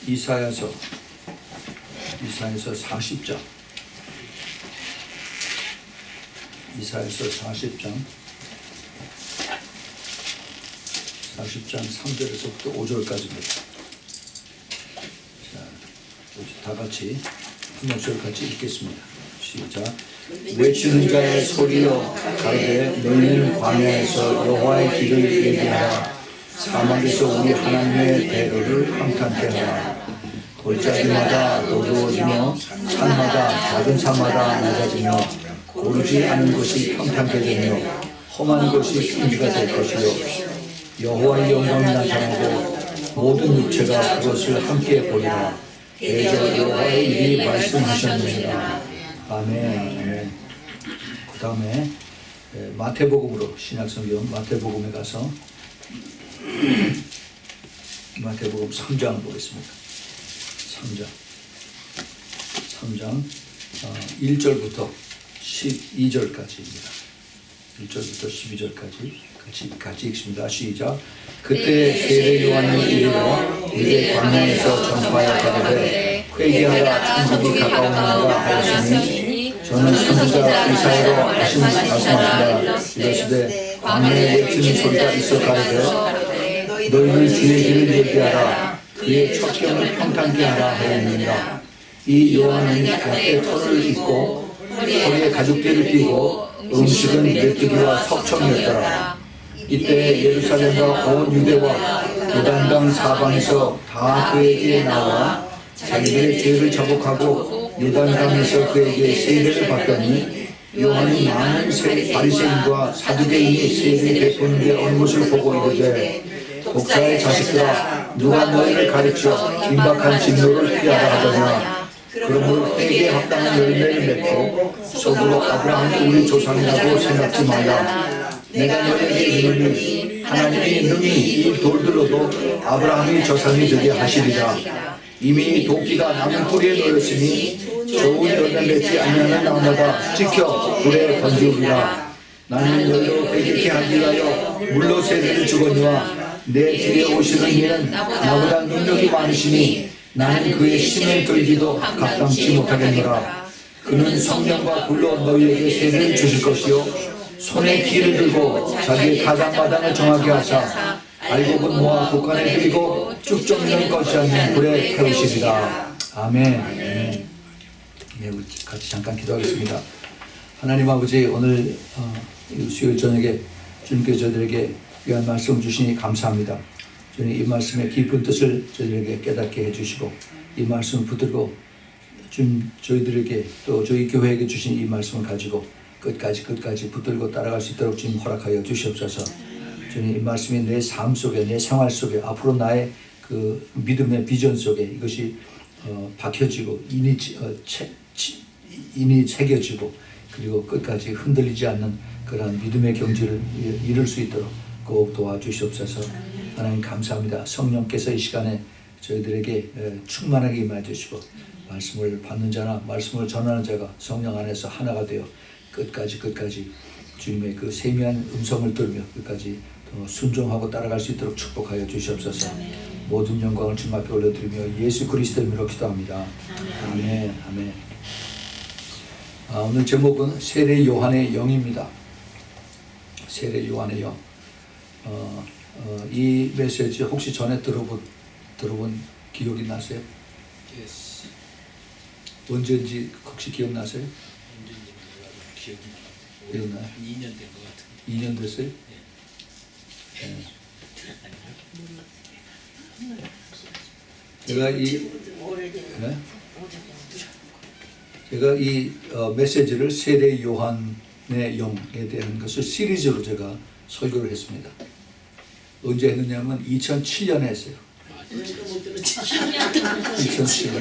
이사야서 40장 이사야서 40장 3절에서부터 5절까지입니다. 자, 다 같이 한 목소리 같이 읽겠습니다. 시작. 외치는 자의 소리여 가로되 너희는 광야에서 여호와의 길을 얘기하라. 사막에서 우리 하나님의 대로를 평탄케 하라. 골짜기마다 어두워지며 산마다 작은 산마다 낮아지며 고르지 않은 것이 평탄케 되며 험한 것이 평지가 될 것이요 여호와의 영광이 나타나고 모든 육체가 그것을 함께 보리라. 대저 여호와의 일이 말씀하셨느니라. 아멘. 그 다음에 마태복음으로 신약성경 마태복음에 가서 마태복음 3장을 보겠습니다. 3장 1절부터 12절까지입니다. 1절부터 12절까지 같이 읽습니다. 시작. 그때 세례 요한이 이르러 이제 광야에서 전파하여 가로되 회개하라 천국이 가까우니라 하였으니 저는 선지자 이사야로 말씀하신다. 이르시되 광야에 외치는 소리가 있어 가로되 너희는 주의 길을 얘기하라. 그의 첩경을 평탄케 하라 하였느니라. 이 요한은 갓에 털을 입고 허리에 가죽띠를 띠고 음식은 메뚜기와 석청이었더라. 이때 예루살렘과 온 유대와 요단강 사방에서 다 그에게 나와 자기들의 죄를 자복하고 요단강에서 그에게 세례를 받더니 요한이 많은 바리새인과 사두개인이 세례 베푸는 데 온 것을 보고 이르되 독사의 자식들아 누가 너희를 가르쳐 긴박한 진노를 피하라 하더냐. 그러므로 회개에 합당한 열매를 맺고 속으로 아브라함이 우리 조상이라고 생각지 말라. 내가 너희에게 이르노니 하나님이 능히 이 돌들로도 아브라함이 조상이 되게 하시리라. 이미 도끼가 나무 뿌리에 놓였으니 좋은 열매 맺지 아니하는 나무마다 찍혀 불에 던지우리라. 나는 너희로 회개케 하기 위하여 물로 세례를 주거니와 내 뒤에 오시는 이는 나보다 능력이 많으시니 나는 그의 심을 들기도 감당치 못하겠노라. 그는 성령과 불로 너희에게 세례를 주실 것이요 손에 기를 들고 자기의 가장마당을 정하게 하사 알곡은 모아 국간에 들이고 쭉정이는 것이 아닌 불에 태우시리라. 아멘. 예, 우리 같이 잠깐 기도하겠습니다. 하나님 아버지, 오늘 수요일 저녁에 주님께서 저희들에게 귀한 말씀 주시니 감사합니다. 주님, 이 말씀의 깊은 뜻을 저희들에게 깨닫게 해주시고 이 말씀을 붙들고 저희들에게 또 저희 교회에게 주신 이 말씀을 가지고 끝까지 붙들고 따라갈 수 있도록 주님 허락하여 주시옵소서. 주님, 이 말씀이 내 삶 속에 내 생활 속에 앞으로 나의 그 믿음의 비전 속에 이것이 박혀지고 인이 새겨지고 그리고 끝까지 흔들리지 않는 그러한 믿음의 경지를 이룰 수 있도록 꼭 도와주시옵소서. 하나님 감사합니다. 성령께서 이 시간에 저희들에게 충만하게 임하여 주시고 말씀을 받는 자나 말씀을 전하는 자가 성령 안에서 하나가 되어 끝까지 주님의 그 세미한 음성을 들으며 끝까지 더 순종하고 따라갈 수 있도록 축복하여 주시옵소서. 모든 영광을 주님 앞에 올려드리며 예수 그리스도의 이름으로 기도합니다. 아멘. 오늘 제목은 세례 요한의 영입니다. 세례 요한의 영. 이 메시지 혹시 전에 들어본 기억이 나세요? Yes. 언제인지 혹시 기억나세요? 기억나요? 2년 된 것 같은데. 2년 됐어요? 네. 제가 이 메시지를 세례 요한의 영에 대한 것을 시리즈로 제가 설교를 했습니다. 언제 했느냐면 2007년에 했어요. 2007년,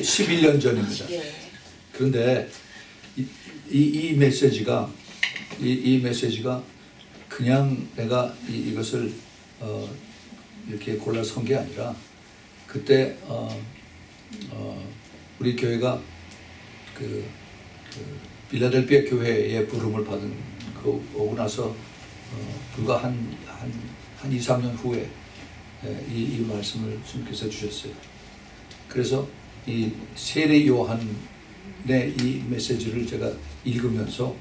11년 전입니다. 그런데 이 메시지가 그냥 내가 이것을 이렇게 골라서 한 게 아니라 그때 우리 교회가 그 빌라델피아 교회의 부름을 받은 그 오고 나서 불과 한 2, 3년 후에 이 말씀을 주님께서 주셨어요. 그래서 이 세례 요한의 이 메시지를 제가 읽으면서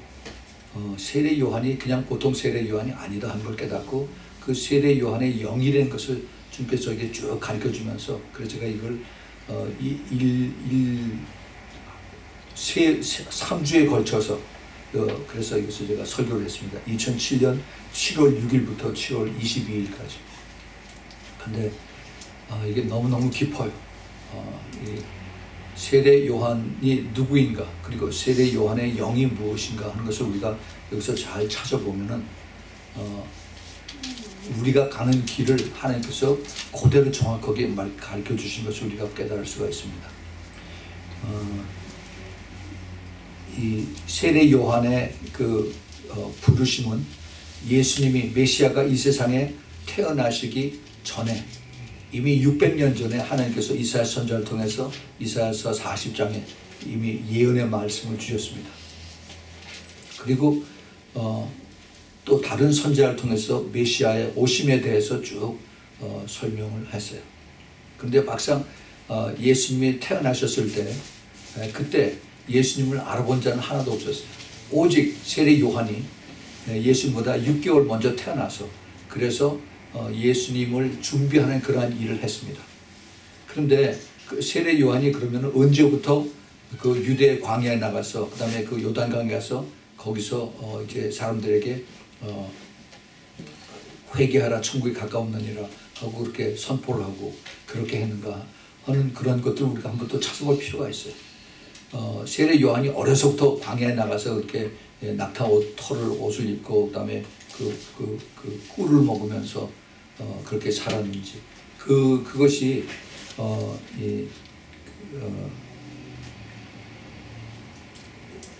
세례 요한이 그냥 보통 세례 요한이 아니다 하는 걸 깨닫고 그 세례 요한의 영이라는 것을 주님께서 저에게 쭉 가르쳐 주면서 그래서 제가 이걸 3주에 걸쳐서 그래서 이것을 제가 설교를 했습니다. 2007년 7월 6일부터 7월 22일까지. 근데 이게 너무너무 깊어요. 이 세례 요한이 누구인가, 그리고 세례 요한의 영이 무엇인가 하는 것을 우리가 여기서 잘 찾아보면은 우리가 가는 길을 하나님께서 그대로 정확하게 가르쳐 주신 것을 우리가 깨달을 수가 있습니다. 이 세례 요한의 그 부르심은 예수님이 메시아가 이 세상에 태어나시기 전에 이미 600년 전에 하나님께서 이사야 선지자를 통해서 이사야서 40장에 이미 예언의 말씀을 주셨습니다. 그리고 또 다른 선지자를 통해서 메시아의 오심에 대해서 쭉 설명을 했어요. 그런데 막상 예수님이 태어나셨을 때 그때 예수님을 알아본 자는 하나도 없었어요. 오직 세례 요한이 예수님보다 6개월 먼저 태어나서 그래서 예수님을 준비하는 그러한 일을 했습니다. 그런데 그 세례 요한이 그러면 언제부터 그 유대 광야에 나가서 그 다음에 그 요단강에 가서 거기서 이제 사람들에게 회개하라 천국이 가까웠느니라 하고 그렇게 선포를 하고 그렇게 했는가 하는 그런 것들을 우리가 한번 또 찾아볼 필요가 있어요. 세례 요한이 어려서부터 광야에 나가서 그렇게 낙타 털을 옷을 입고 그다음에 그 꿀을 먹으면서 그렇게 살았는지 그것이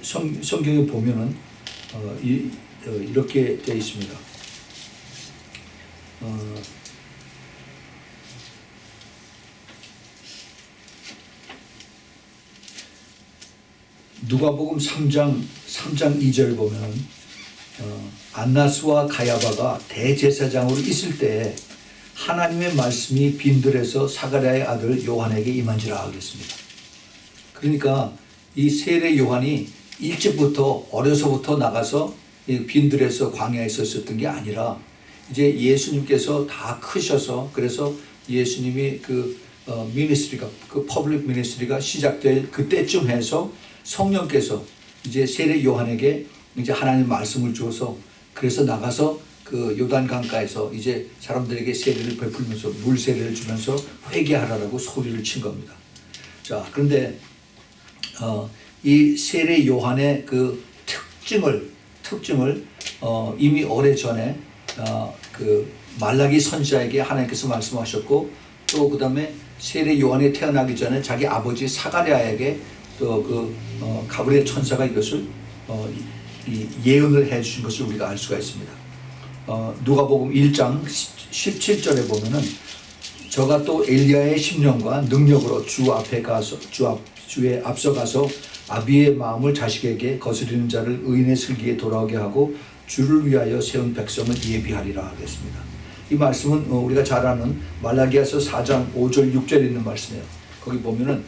성경에 보면은 이렇게 되어 있습니다. 누가복음 3장 2절 보면은 안나스와 가야바가 대제사장으로 있을 때 하나님의 말씀이 빈들에서 사가랴의 아들 요한에게 임한지라 하겠습니다. 그러니까 이 세례 요한이 일찍부터 어려서부터 나가서 빈들에서 광야에 있었던 게 아니라 이제 예수님께서 다 크셔서 그래서 예수님이 그 미니스트리가 그 퍼블릭 미니스트리가 시작될 그때쯤 해서 성령께서 이제 세례 요한에게 이제 하나님 말씀을 주어서 그래서 나가서 그 요단 강가에서 이제 사람들에게 세례를 베풀면서 물 세례를 주면서 회개하라라고 소리를 친 겁니다. 자, 그런데 이 세례 요한의 그 특징을 이미 오래전에 그 말라기 선지자에게 하나님께서 말씀하셨고 또 그 다음에 세례 요한이 태어나기 전에 자기 아버지 사가랴에게 또 그 가브리엘 천사가 이것을 예언을 해 주신 것을 우리가 알 수가 있습니다. 누가복음 1장 17절에 보면은 저가 또 엘리야의 심령과 능력으로 주에 앞서가서 아비의 마음을 자식에게 거스리는 자를 의인의 슬기에 돌아오게 하고 주를 위하여 세운 백성을 예비하리라 하겠습니다. 이 말씀은 우리가 잘 아는 말라기야서 4장 5절 6절에 있는 말씀이에요. 거기 보면은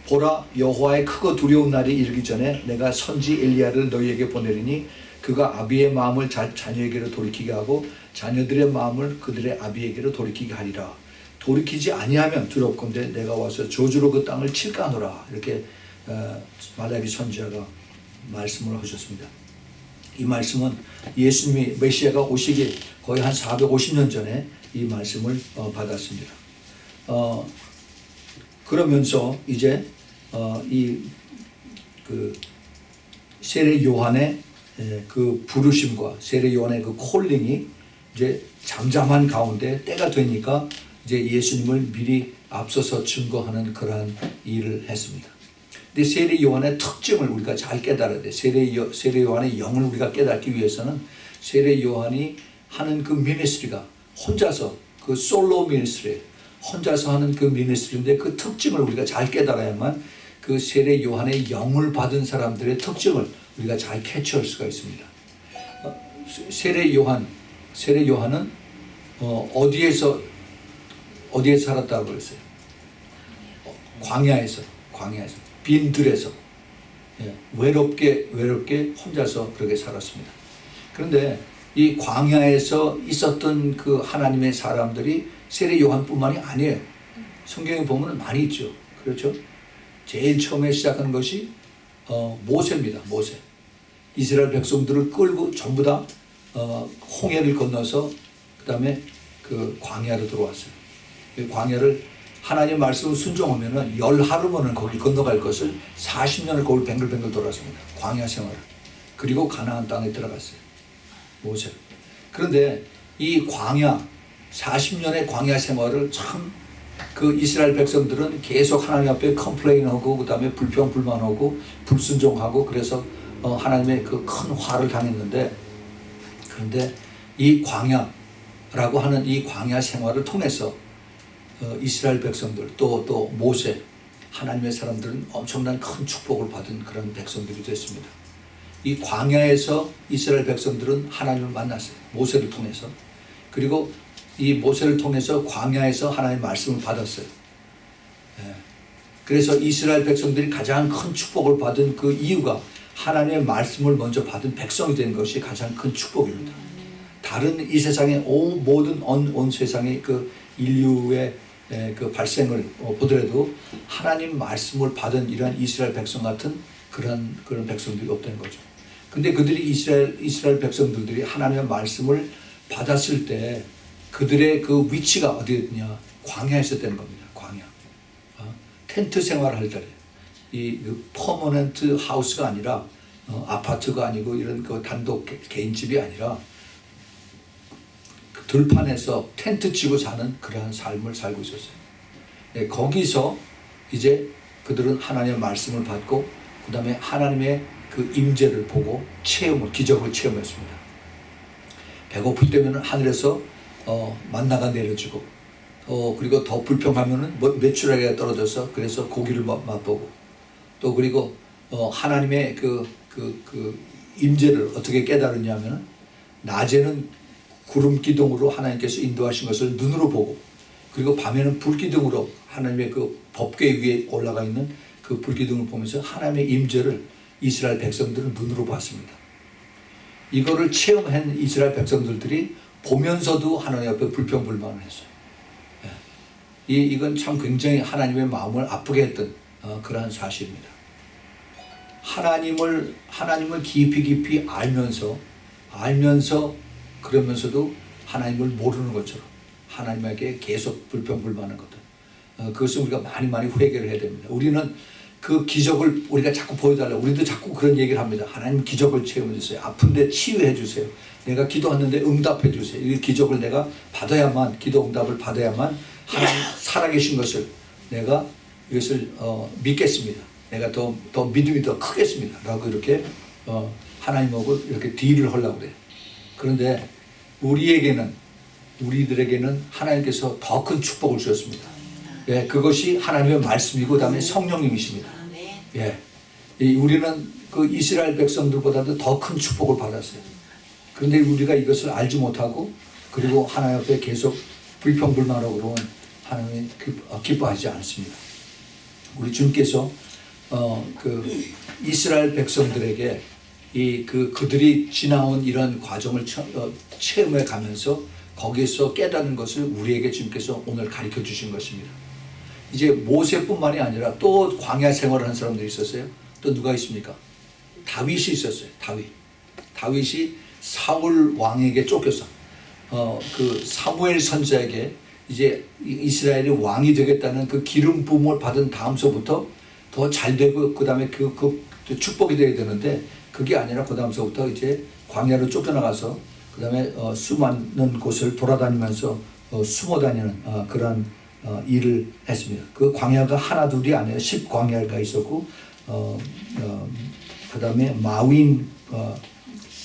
보라 여호와의 크고 두려운 날이 이르기 전에 내가 선지 엘리야를 너희에게 보내리니 그가 아비의 마음을 자녀에게로 돌이키게 하고 자녀들의 마음을 그들의 아비에게로 돌이키게 하리라. 돌이키지 아니하면 두렵건대 내가 와서 저주로 그 땅을 칠까 하노라. 이렇게 말라기 선지자가 말씀을 하셨습니다. 이 말씀은 예수님이 메시아가 오시기 거의 한 450년 전에 이 말씀을 받았습니다. 그러면서 이제 그 세례 요한의 그 부르심과 세례 요한의 그 콜링이 이제 잠잠한 가운데 때가 되니까 이제 예수님을 미리 앞서서 증거하는 그러한 일을 했습니다. 근데 세례 요한의 특징을 우리가 잘 깨달아야 돼. 세례 요한의 영을 우리가 깨닫기 위해서는 세례 요한이 하는 그 미니스트리가 혼자서 그 솔로 미니스트리 혼자서 하는 그 미니스트리인데 그 특징을 우리가 잘 깨달아야만 그 세례 요한의 영을 받은 사람들의 특징을 우리가 잘 캐치할 수가 있습니다. 세례 요한은 어디에서 어디에 살았다고 그랬어요? 광야에서 빈 들에서 외롭게 혼자서 그렇게 살았습니다. 그런데 이 광야에서 있었던 그 하나님의 사람들이 세례 요한뿐만이 아니에요. 성경에 보면 많이 있죠. 그렇죠? 제일 처음에 시작한 것이 모세입니다. 모세. 이스라엘 백성들을 끌고 전부 다 홍해를 건너서 그 다음에 그 광야로 들어왔어요. 그 광야를 하나님의 말씀을 순종하면은 10하루면은 거기 건너갈 것을 40년을 거울 뱅글뱅글 돌았습니다. 광야 생활을. 그리고 가나안 땅에 들어갔어요. 모세. 그런데 이 광야 40년의 광야 생활을 참 그 이스라엘 백성들은 계속 하나님 앞에 컴플레인하고 그 다음에 불평불만하고 불순종하고 그래서 하나님의 그 큰 화를 당했는데, 그런데 이 광야라고 하는 이 광야 생활을 통해서 이스라엘 백성들 또 모세 하나님의 사람들은 엄청난 큰 축복을 받은 그런 백성들이 됐습니다. 이 광야에서 이스라엘 백성들은 하나님을 만났어요. 모세를 통해서. 그리고 이 모세를 통해서 광야에서 하나님의 말씀을 받았어요. 그래서 이스라엘 백성들이 가장 큰 축복을 받은 그 이유가 하나님의 말씀을 먼저 받은 백성이 된 것이 가장 큰 축복입니다. 다른 이 세상의 모든 온 세상의 그 인류의 그 발생을 보더라도 하나님 말씀을 받은 이러한 이스라엘 백성 같은 그런 백성들이 없다는 거죠. 근데 그들이 이스라엘 백성들이 하나님의 말씀을 받았을 때 그들의 그 위치가 어디였냐? 광야에 있었다는 겁니다. 광야. 텐트 생활을 할 때 이 퍼머넌트 하우스가 아니라 아파트가 아니고 이런 그 단독 개인집이 아니라 들판에서 텐트 치고 사는 그러한 삶을 살고 있었어요. 거기서 이제 그들은 하나님의 말씀을 받고 그 다음에 하나님의 그 임재를 보고 기적을 체험했습니다. 배고플 때면 하늘에서 만나가 내려주고 그리고 더 불평하면은 메추라기가 떨어져서 그래서 고기를 맛보고 또 그리고 하나님의 그 임재를 어떻게 깨달았냐면은 낮에는 구름 기둥으로 하나님께서 인도하신 것을 눈으로 보고 그리고 밤에는 불 기둥으로 하나님의 그 법궤 위에 올라가 있는 그 불 기둥을 보면서 하나님의 임재를 이스라엘 백성들은 눈으로 봤습니다. 이거를 체험한 이스라엘 백성들이 보면서도 하나님 앞에 불평불만을 했어요. 이건 참 굉장히 하나님의 마음을 아프게 했던 그러한 사실입니다. 하나님을 깊이 알면서 그러면서도 하나님을 모르는 것처럼 하나님에게 계속 불평불만한 것들, 그것을 우리가 많이 회개를 해야 됩니다. 우리는 그 기적을 우리가 자꾸 보여달라고 우리도 자꾸 그런 얘기를 합니다. 하나님 기적을 체험해 주세요. 아픈데 치유해 주세요. 내가 기도하는데 응답해 주세요. 이 기적을 내가 받아야만, 기도 응답을 받아야만 하나님 살아계신 것을 내가 이것을 믿겠습니다. 내가 더 믿음이 더 크겠습니다. 라고 이렇게 하나님하고 이렇게 딜을 하려고 그래요. 그런데 우리들에게는 하나님께서 더 큰 축복을 주셨습니다. 예, 그것이 하나님의 말씀이고 그다음에 성령님이십니다. 예, 우리는 그 이스라엘 백성들보다도 더 큰 축복을 받았어요. 그런데 우리가 이것을 알지 못하고 그리고 하나님 앞에 계속 불평불만하고 그러면 하나님이 기뻐하지 않습니다. 우리 주님께서 그 이스라엘 백성들에게 그들이 지나온 이런 과정을 체험해 가면서 거기에서 깨닫는 것을 우리에게 주님께서 오늘 가르쳐 주신 것입니다. 이제 모세뿐만이 아니라 또 광야 생활을 한 사람들이 있었어요. 또 누가 있습니까? 다윗이 있었어요. 다윗이 사울 왕에게 쫓겨서 그 사무엘 선지자에게 이제 이스라엘이 왕이 되겠다는 그 기름 부음을 받은 다음서부터 더 잘 되고 그 다음에 그 축복이 되어야 되는데 그게 아니라 그 다음서부터 이제 광야로 쫓겨나가서 그 다음에 수많은 곳을 돌아다니면서 숨어 다니는 그런 일을 했습니다. 그 광야가 하나 둘이 아니라 10광야가 있었고 그 다음에 마윈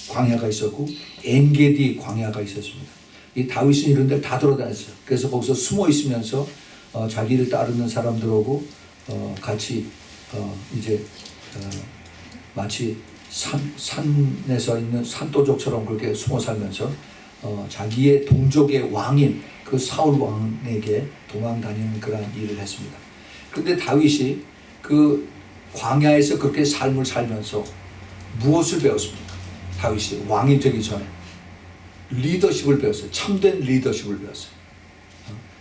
광야가 있었고 엔게디 광야가 있었습니다. 이 다윗은 이런 데를 다 돌아다녔어요. 그래서 거기서 숨어 있으면서 자기를 따르는 사람들하고 같이 이제 마치 산에서 있는 산도족처럼 그렇게 숨어 살면서 자기의 동족의 왕인 그 사울 왕에게 도망 다니는 그러한 일을 했습니다. 그런데 다윗이 그 광야에서 그렇게 삶을 살면서 무엇을 배웠습니까? 다윗이 왕이 되기 전에 리더십을 배웠어요. 참된 리더십을 배웠어요.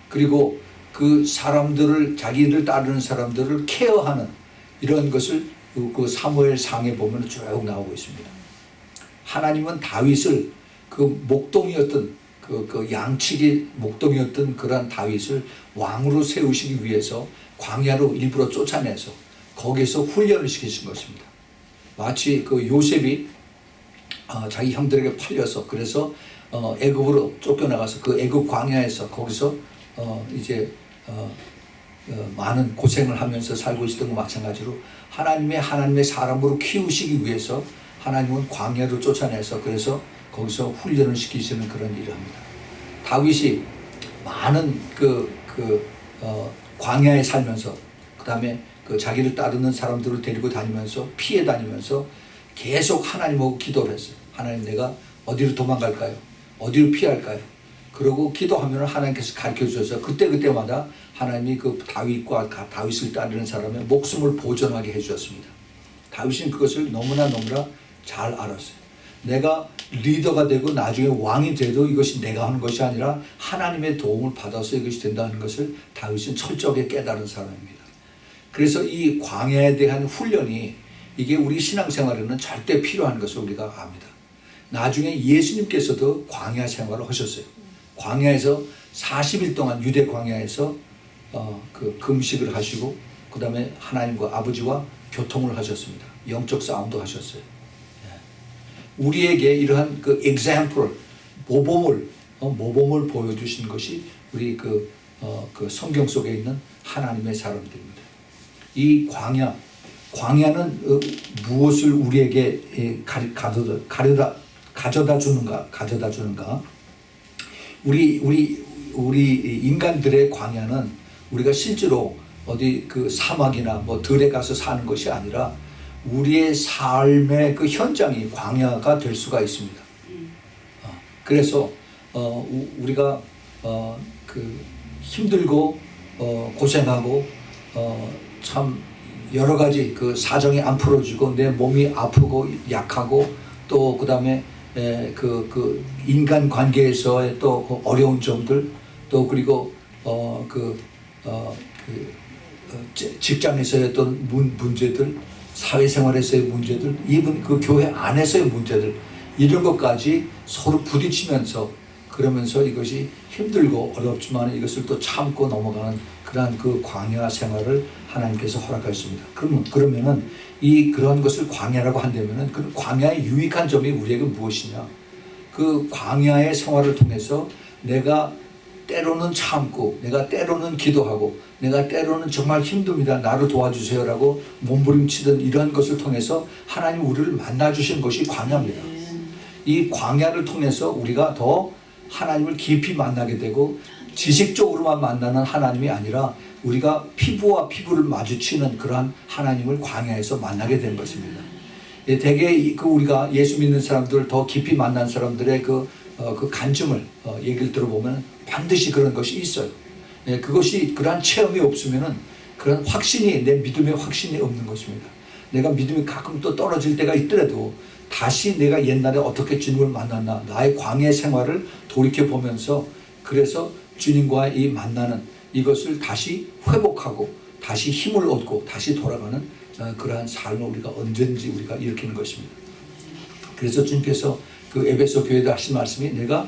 그리고 그 사람들을, 자기를 따르는 사람들을 케어하는 이런 것을 그 사무엘 상에 보면 쭉 나오고 있습니다. 하나님은 다윗을 그 목동이었던 그 양치기 목동이었던 그러한 다윗을 왕으로 세우시기 위해서 광야로 일부러 쫓아내서 거기서 훈련을 시키신 것입니다. 마치 그 요셉이 자기 형들에게 팔려서 그래서 애굽으로 쫓겨나가서 그 애굽 광야에서 거기서 이제 많은 고생을 하면서 살고 있었던 것 마찬가지로 하나님의 사람으로 키우시기 위해서 하나님은 광야로 쫓아내서 그래서 거기서 훈련을 시키시는 그런 일을 합니다. 다윗이 많은 광야에 살면서 그 다음에 그 자기를 따르는 사람들을 데리고 다니면서 피해 다니면서 계속 하나님하고 기도를 했어요. 하나님, 내가 어디로 도망갈까요? 어디로 피할까요? 그러고 기도하면 하나님께서 가르쳐 주셔서 그때마다 하나님이 그 다윗과 다윗을 따르는 사람의 목숨을 보존하게 해주셨습니다. 다윗은 그것을 너무나 잘 알았어요. 내가 리더가 되고 나중에 왕이 돼도 이것이 내가 하는 것이 아니라 하나님의 도움을 받아서 이것이 된다는 것을 다윗은 철저하게 깨달은 사람입니다. 그래서 이 광야에 대한 훈련이 이게 우리 신앙생활에는 절대 필요한 것을 우리가 압니다. 나중에 예수님께서도 광야 생활을 하셨어요. 광야에서 40일 동안 유대 광야에서 그 금식을 하시고 그 다음에 하나님과 아버지와 교통을 하셨습니다. 영적 싸움도 하셨어요. 우리에게 이러한 그 example, 모범을 보여주신 것이 우리 그 성경 속에 있는 하나님의 사람들입니다. 이 광야는 무엇을 우리에게 가져다 주는가? 우리 인간들의 광야는 우리가 실제로 어디 그 사막이나 뭐 들에 가서 사는 것이 아니라 우리의 삶의 그 현장이 광야가 될 수가 있습니다. 그래서 우리가 그 힘들고 고생하고 참 여러 가지 그 사정이 안 풀어지고 내 몸이 아프고 약하고 또 그다음에 그 인간 관계에서의 또 그 어려운 점들 또 그리고 직장에서의 어떤 문제들, 사회생활에서의 문제들, 이분 그 교회 안에서의 문제들 이런 것까지 서로 부딪히면서 그러면서 이것이 힘들고 어렵지만 이것을 또 참고 넘어가는 그러한 그 광야 생활을 하나님께서 허락하셨습니다. 그러면은 그런 것을 광야라고 한다면은 그 광야의 유익한 점이 우리에게 무엇이냐? 그 광야의 생활을 통해서 내가 때로는 참고, 내가 때로는 기도하고, 내가 때로는 정말 힘듭니다. 나를 도와주세요라고 몸부림치던 이런 것을 통해서 하나님 우리를 만나주신 것이 광야입니다. 이 광야를 통해서 우리가 더 하나님을 깊이 만나게 되고 지식적으로만 만나는 하나님이 아니라 우리가 피부와 피부를 마주치는 그러한 하나님을 광야에서 만나게 된 것입니다. 대개 우리가 예수 믿는 사람들 더 깊이 만난 사람들의 그 간증을 얘기를 들어보면 반드시 그런 것이 있어요. 그것이 그러한 체험이 없으면은 그런 확신이 내 믿음의 확신이 없는 것입니다. 내가 믿음이 가끔 또 떨어질 때가 있더라도 다시 내가 옛날에 어떻게 주님을 만났나 나의 광야 생활을 돌이켜 보면서 그래서 주님과 이 만나는 이것을 다시 회복하고 다시 힘을 얻고 다시 돌아가는 그러한 삶을 우리가 언제든지 우리가 일으키는 것입니다. 그래서 주님께서 그 에베소 교회에 하신 말씀이 내가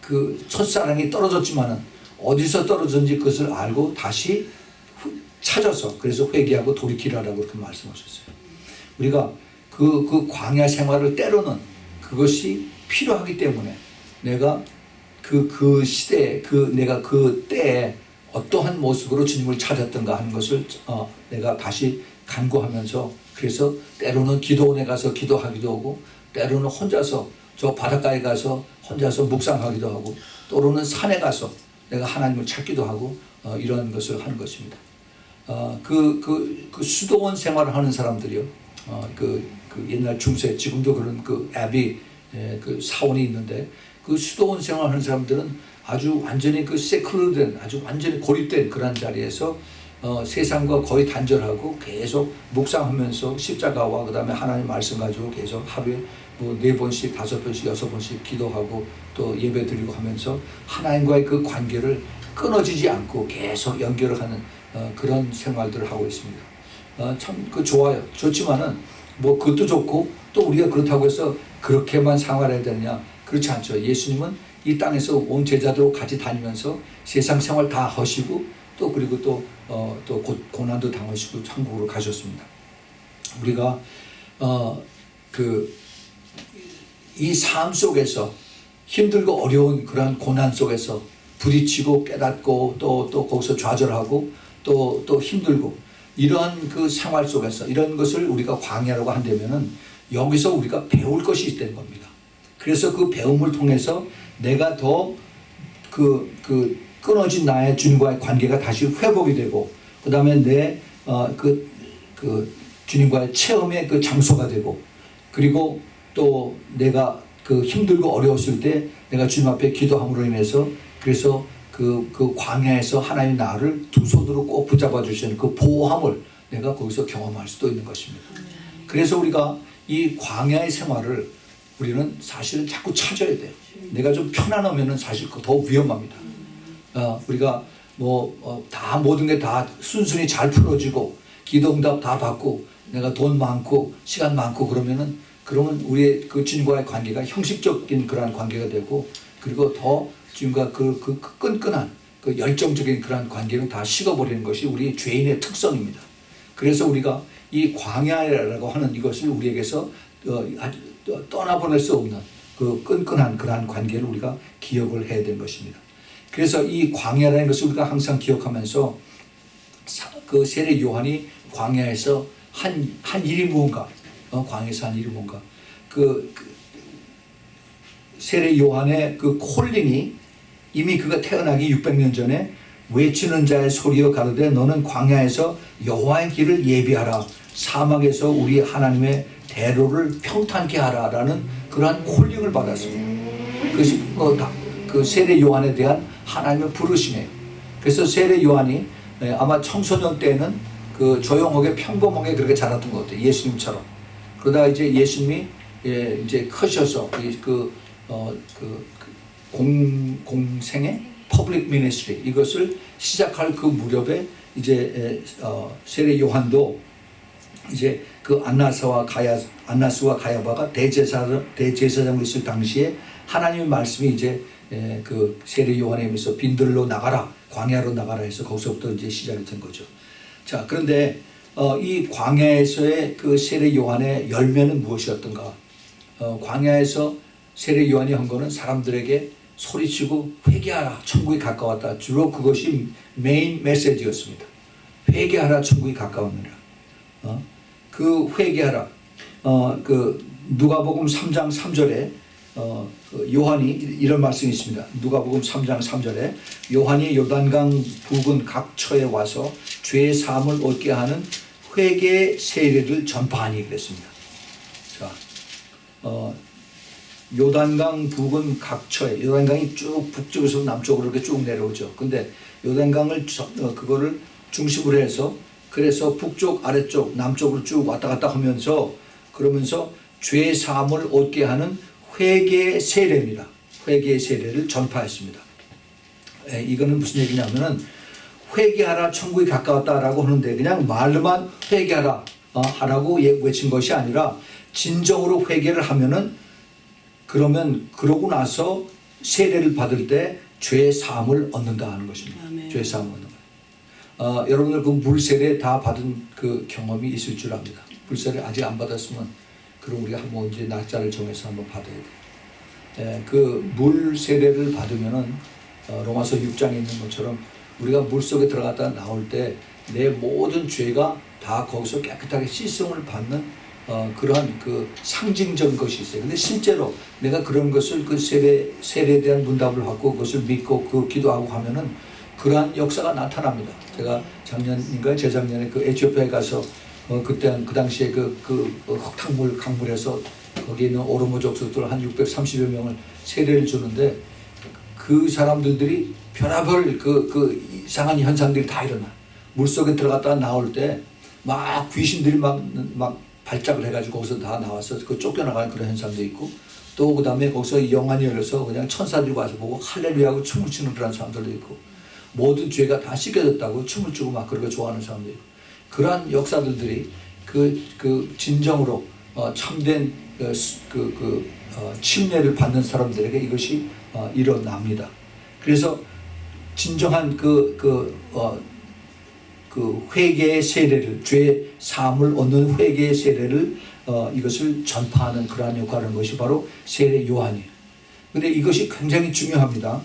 그 첫사랑이 떨어졌지만은 어디서 떨어졌는지 그것을 알고 다시 찾아서 그래서 회개하고 돌이키라라고 그렇게 말씀하셨어요. 우리가 그 광야 생활을 때로는 그것이 필요하기 때문에 내가 그 시대에 내가 그 때에 어떠한 모습으로 주님을 찾았던가 하는 것을 내가 다시 간구하면서 그래서 때로는 기도원에 가서 기도하기도 하고 때로는 혼자서 저 바닷가에 가서 혼자서 묵상하기도 하고 또는 산에 가서 내가 하나님을 찾기도 하고 이런 것을 하는 것입니다. 그 수도원 생활을 하는 사람들이요. 그 옛날 중세 지금도 그런 그 앱이 그 사원이 있는데 그 수도원 생활하는 사람들은 아주 완전히 그 세클러된, 아주 완전히 고립된 그런 자리에서 세상과 거의 단절하고 계속 묵상하면서 십자가와 그다음에 하나님 말씀 가지고 계속 하루에 뭐 4번씩, 5번씩, 6번씩 기도하고 또 예배 드리고 하면서 하나님과의 그 관계를 끊어지지 않고 계속 연결을 하는 그런 생활들을 하고 있습니다. 참 그 좋아요. 좋지만은 뭐 그것도 좋고 또 우리가 그렇다고 해서 그렇게만 생활해야 되느냐? 그렇지 않죠. 예수님은 이 땅에서 온 제자들로 같이 다니면서 세상 생활 다 하시고 또 그리고 또 고난도 당하시고 천국으로 가셨습니다. 우리가 이 삶 속에서 힘들고 어려운 그런 고난 속에서 부딪히고 깨닫고 또 거기서 좌절하고 또 힘들고 이러한 그 생활 속에서 이런 것을 우리가 광야라고 한다면은 여기서 우리가 배울 것이 있다는 겁니다. 그래서 그 배움을 통해서 내가 더 끊어진 나의 주님과의 관계가 다시 회복이 되고 그 다음에 내 주님과의 체험의 그 장소가 되고 그리고 또 내가 그 힘들고 어려웠을 때 내가 주님 앞에 기도함으로 인해서 그래서 그 광야에서 하나님 나를 두 손으로 꼭 붙잡아 주시는 그 보호함을 내가 거기서 경험할 수도 있는 것입니다. 그래서 우리가 이 광야의 생활을 우리는 사실은 자꾸 찾아야 돼요. 내가 좀 편안하면은 사실 더 위험합니다. 우리가 다 모든 게 다 순순히 잘 풀어지고 기도응답 다 받고 내가 돈 많고 시간 많고 그러면 우리의 그 주님과의 관계가 형식적인 그러한 관계가 되고 그리고 더 주님과 그 끈끈한 그 열정적인 그러한 관계는 다 식어버리는 것이 우리 죄인의 특성입니다. 그래서 우리가 이 광야라고 하는 이것을 우리에게서 떠나보낼 수 없는 그 끈끈한 그러한 관계를 우리가 기억을 해야 되는 것입니다. 그래서 이 광야라는 것을 우리가 항상 기억하면서 그 세례 요한이 광야에서 한 일이 무언가, 광야에서 한 일이 뭔가, 세례 요한의 그 콜링이 이미 그가 태어나기 600년 전에 외치는 자의 소리여 가로되 너는 광야에서 여호와의 길을 예비하라 사막에서 우리 하나님의 대로를 평탄케 하라라는 그러한 콜링을 받았습니다. 그것이 그 세례 요한에 대한 하나님의 부르심이에요. 그래서 세례 요한이 아마 청소년 때는 그 조용하게 평범하게 그렇게 자랐던 것 같아요. 예수님처럼. 그러다가 이제 예수님이 이제 크셔서 공생의 퍼블릭 미니스트리 이것을 시작할 그 무렵에 이제 세례 요한도 이제 그 안나스와 가야바가 대제사장으로 있을 당시에 하나님의 말씀이 이제 그 세례 요한에 의해서 빈들로 나가라 광야로 나가라 해서 거기서부터 이제 시작이 된 거죠. 자, 그런데 이 광야에서의 그 세례 요한의 열매는 무엇이었던가? 광야에서 세례 요한이 한 거는 사람들에게 소리치고 회개하라 천국이 가까웠다. 주로 그것이 메인 메시지였습니다. 회개하라 천국이 가까웠느니라. 그 회개하라. 그 누가복음 3장 3절에 요한이 이런 말씀이 있습니다. 누가복음 3장 3절에 요한이 요단강 부근 각 처에 와서 죄 사함을 얻게 하는 회개 세례를 전파하니 그랬습니다. 자, 요단강 부근 각 처에 요단강이 쭉 북쪽에서 남쪽으로 이렇게 쭉 내려오죠. 근데 요단강을 그거를 중심으로 해서 그래서 북쪽 아래쪽 남쪽으로 쭉 왔다 갔다 하면서 그러면서 죄 사함을 얻게 하는 회개 세례입니다. 회개 세례를 전파했습니다. 이거는 무슨 얘기냐면은 회개하라 천국이 가까웠다라고 하는데 그냥 말로만 회개하라 하라고 외친 것이 아니라 진정으로 회개를 하면은 그러고 나서 세례를 받을 때 죄 사함을 얻는다 하는 것입니다. 아멘. 죄 사함을 얻는 거. 여러분들 그 물세례 다 받은 그 경험이 있을 줄 압니다. 물세례 아직 안 받았으면 그럼 우리가 한번 이제 날짜를 정해서 한번 받아야 돼요. 그 물세례를 받으면은 로마서 6장에 있는 것처럼 우리가 물 속에 들어갔다 나올 때 내 모든 죄가 다 거기서 깨끗하게 씻음을 받는 그러한 그 상징적인 것이 있어요. 근데 실제로 내가 그런 것을 그 세례에 대한 문답을 받고 그것을 믿고 그 기도하고 하면은 그러한 역사가 나타납니다. 제가 작년인가 재작년에 그 에티오피아에 가서 그때 그 당시에 그 흙탕물 강물에서 거기 있는 오로모 족속들 한 630여 명을 세례를 주는데 그 사람들이 별의별 그 이상한 현상들이 다 일어나. 물속에 들어갔다가 나올 때 막 귀신들이 막 발작을 해가지고 거기서 다 나와서 그 쫓겨나가는 그런 현상도 있고, 또 그 다음에 거기서 영안이 열려서 그냥 천사들이 와서 보고 할렐루야하고 춤을 추는 그런 사람들도 있고, 모든 죄가 다 씻겨졌다고 춤을 추고 막 그런 거 좋아하는 사람도 있고, 그러한 역사들이 그 진정으로 참된 침례를 받는 사람들에게 이것이 일어납니다. 그래서 진정한 그 회개의 세례를, 죄 사함을 얻는 회개의 세례를 이것을 전파하는 그러한 역할을 하는 것이 바로 세례 요한이에요. 근데 이것이 굉장히 중요합니다.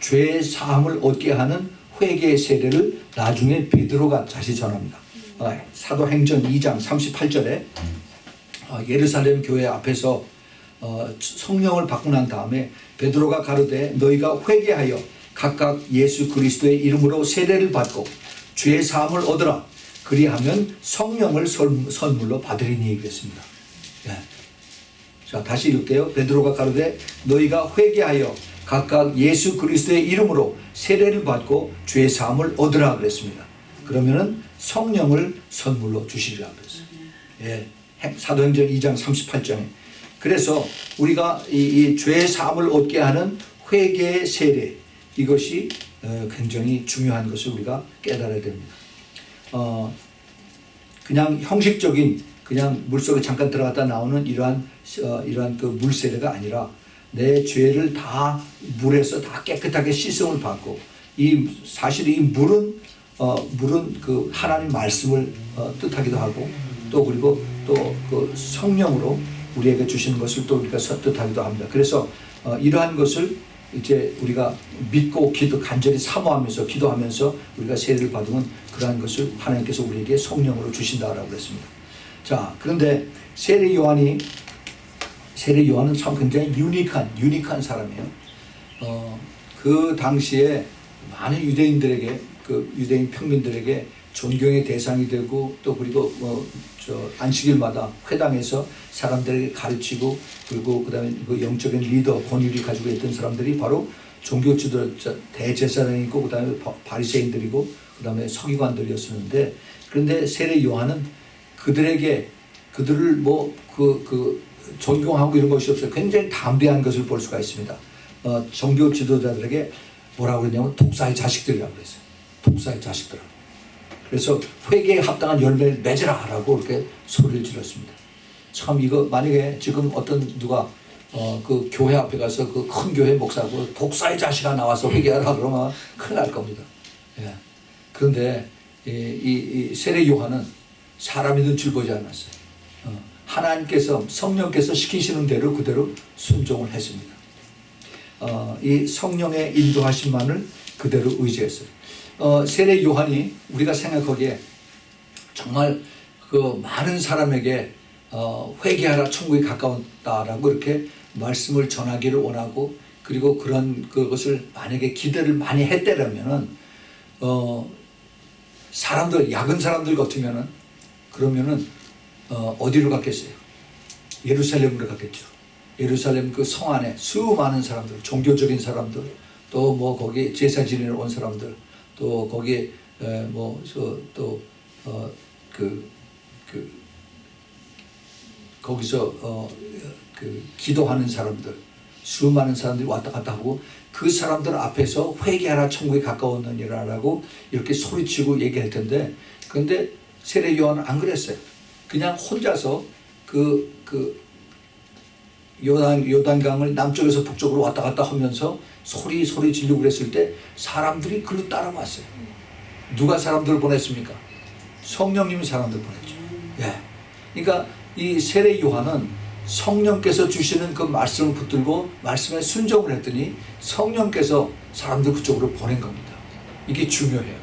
죄 사함을 얻게 하는 회개의 세례를 나중에 베드로가 다시 전합니다. 사도행전 2장 38절에 예루살렘 교회 앞에서 성령을 받고 난 다음에 베드로가 가로되 너희가 회개하여 각각 예수 그리스도의 이름으로 세례를 받고 죄 사함을 얻으라. 그리하면 성령을 선물로 받으리니 그랬습니다. 예. 자, 다시 읽을게요. 베드로가 가로되 너희가 회개하여 각각 예수 그리스도의 이름으로 세례를 받고 죄 사함을 얻으라 그랬습니다. 그러면은 성령을 선물로 주시리라 그랬어요. 예. 사도행전 2장 38절에. 그래서 우리가 이 죄 사함을 얻게 하는 회개의 세례, 이것이 굉장히 중요한 것을 우리가 깨달아야 됩니다. 그냥 형식적인 그냥 물속에 잠깐 들어갔다 나오는 이러한 그 물세례가 아니라 내 죄를 다 물에서 다 깨끗하게 씻음을 받고, 사실 이 물은 그 하나님 말씀을 뜻하기도 하고, 또 그리고 또 그 성령으로 우리에게 주시는 것을 또 우리가 뜻하기도 합니다. 그래서 이러한 것을 이제 우리가 믿고 간절히 사모하면서 기도하면서 우리가 세례를 받으면 그러한 것을 하나님께서 우리에게 성령으로 주신다라고 그랬습니다. 자, 그런데 세례 요한은 참 굉장히 유니크한 사람이에요. 그 당시에 많은 유대인들에게, 그 유대인 평민들에게 존경의 대상이 되고, 또 그리고 안식일마다 회당에서 사람들에게 가르치고, 그리고 그다음에 그 영적인 리더 권위를 가지고 있던 사람들이 바로 종교 지도자 대제사장이고, 그다음에 바리새인들이고, 그다음에 서기관들이었었는데, 그런데 세례 요한은 그들을 존경하고 이런 것이 없어요. 굉장히 담대한 것을 볼 수가 있습니다. 종교 지도자들에게 뭐라고 그러냐면 독사의 자식들이라고 그랬어요. 독사의 자식들. 그래서 회개에 합당한 열매를 맺으라라고 이렇게 소리를 질렀습니다. 참 이거 만약에 지금 어떤 누가 그 교회 앞에 가서 그 큰 교회 목사고 독사의 자식아 나와서 회개하라 그러면 큰일 날 겁니다. 예. 그런데 이 세례 요한은 사람의 눈치를 보지 않았어요. 하나님께서 성령께서 시키시는 대로 그대로 순종을 했습니다. 이 성령의 인도하심만을 그대로 의지했어요. 세례 요한이 우리가 생각하기에 정말 그 많은 사람에게 회개하라 천국이 가까웠다라고 이렇게 말씀을 전하기를 원하고, 그리고 그런 그것을 만약에 기대를 많이 했다라면은 사람들, 야근 사람들 같으면은 그러면은 어디로 갔겠어요? 예루살렘으로 갔겠죠. 예루살렘 그 성 안에 수많은 사람들, 종교적인 사람들, 또 뭐 거기 제사 지내러 온 사람들, 또 거기에 거기서 기도하는 사람들, 수많은 사람들이 왔다 갔다 하고, 그 사람들 앞에서 회개하라 천국에 가까웠느니라라고 이렇게 소리치고 얘기할 텐데, 그런데 세례 요한은 안 그랬어요. 그냥 혼자서 요단강을 남쪽에서 북쪽으로 왔다 갔다 하면서 소리 지르고 그랬을 때 사람들이 글로 따라왔어요. 누가 사람들을 보냈습니까? 성령님이 사람들을 보냈죠. 예. 그러니까 이 세례 요한은 성령께서 주시는 그 말씀을 붙들고 말씀에 순종을 했더니 성령께서 사람들 그쪽으로 보낸 겁니다. 이게 중요해요.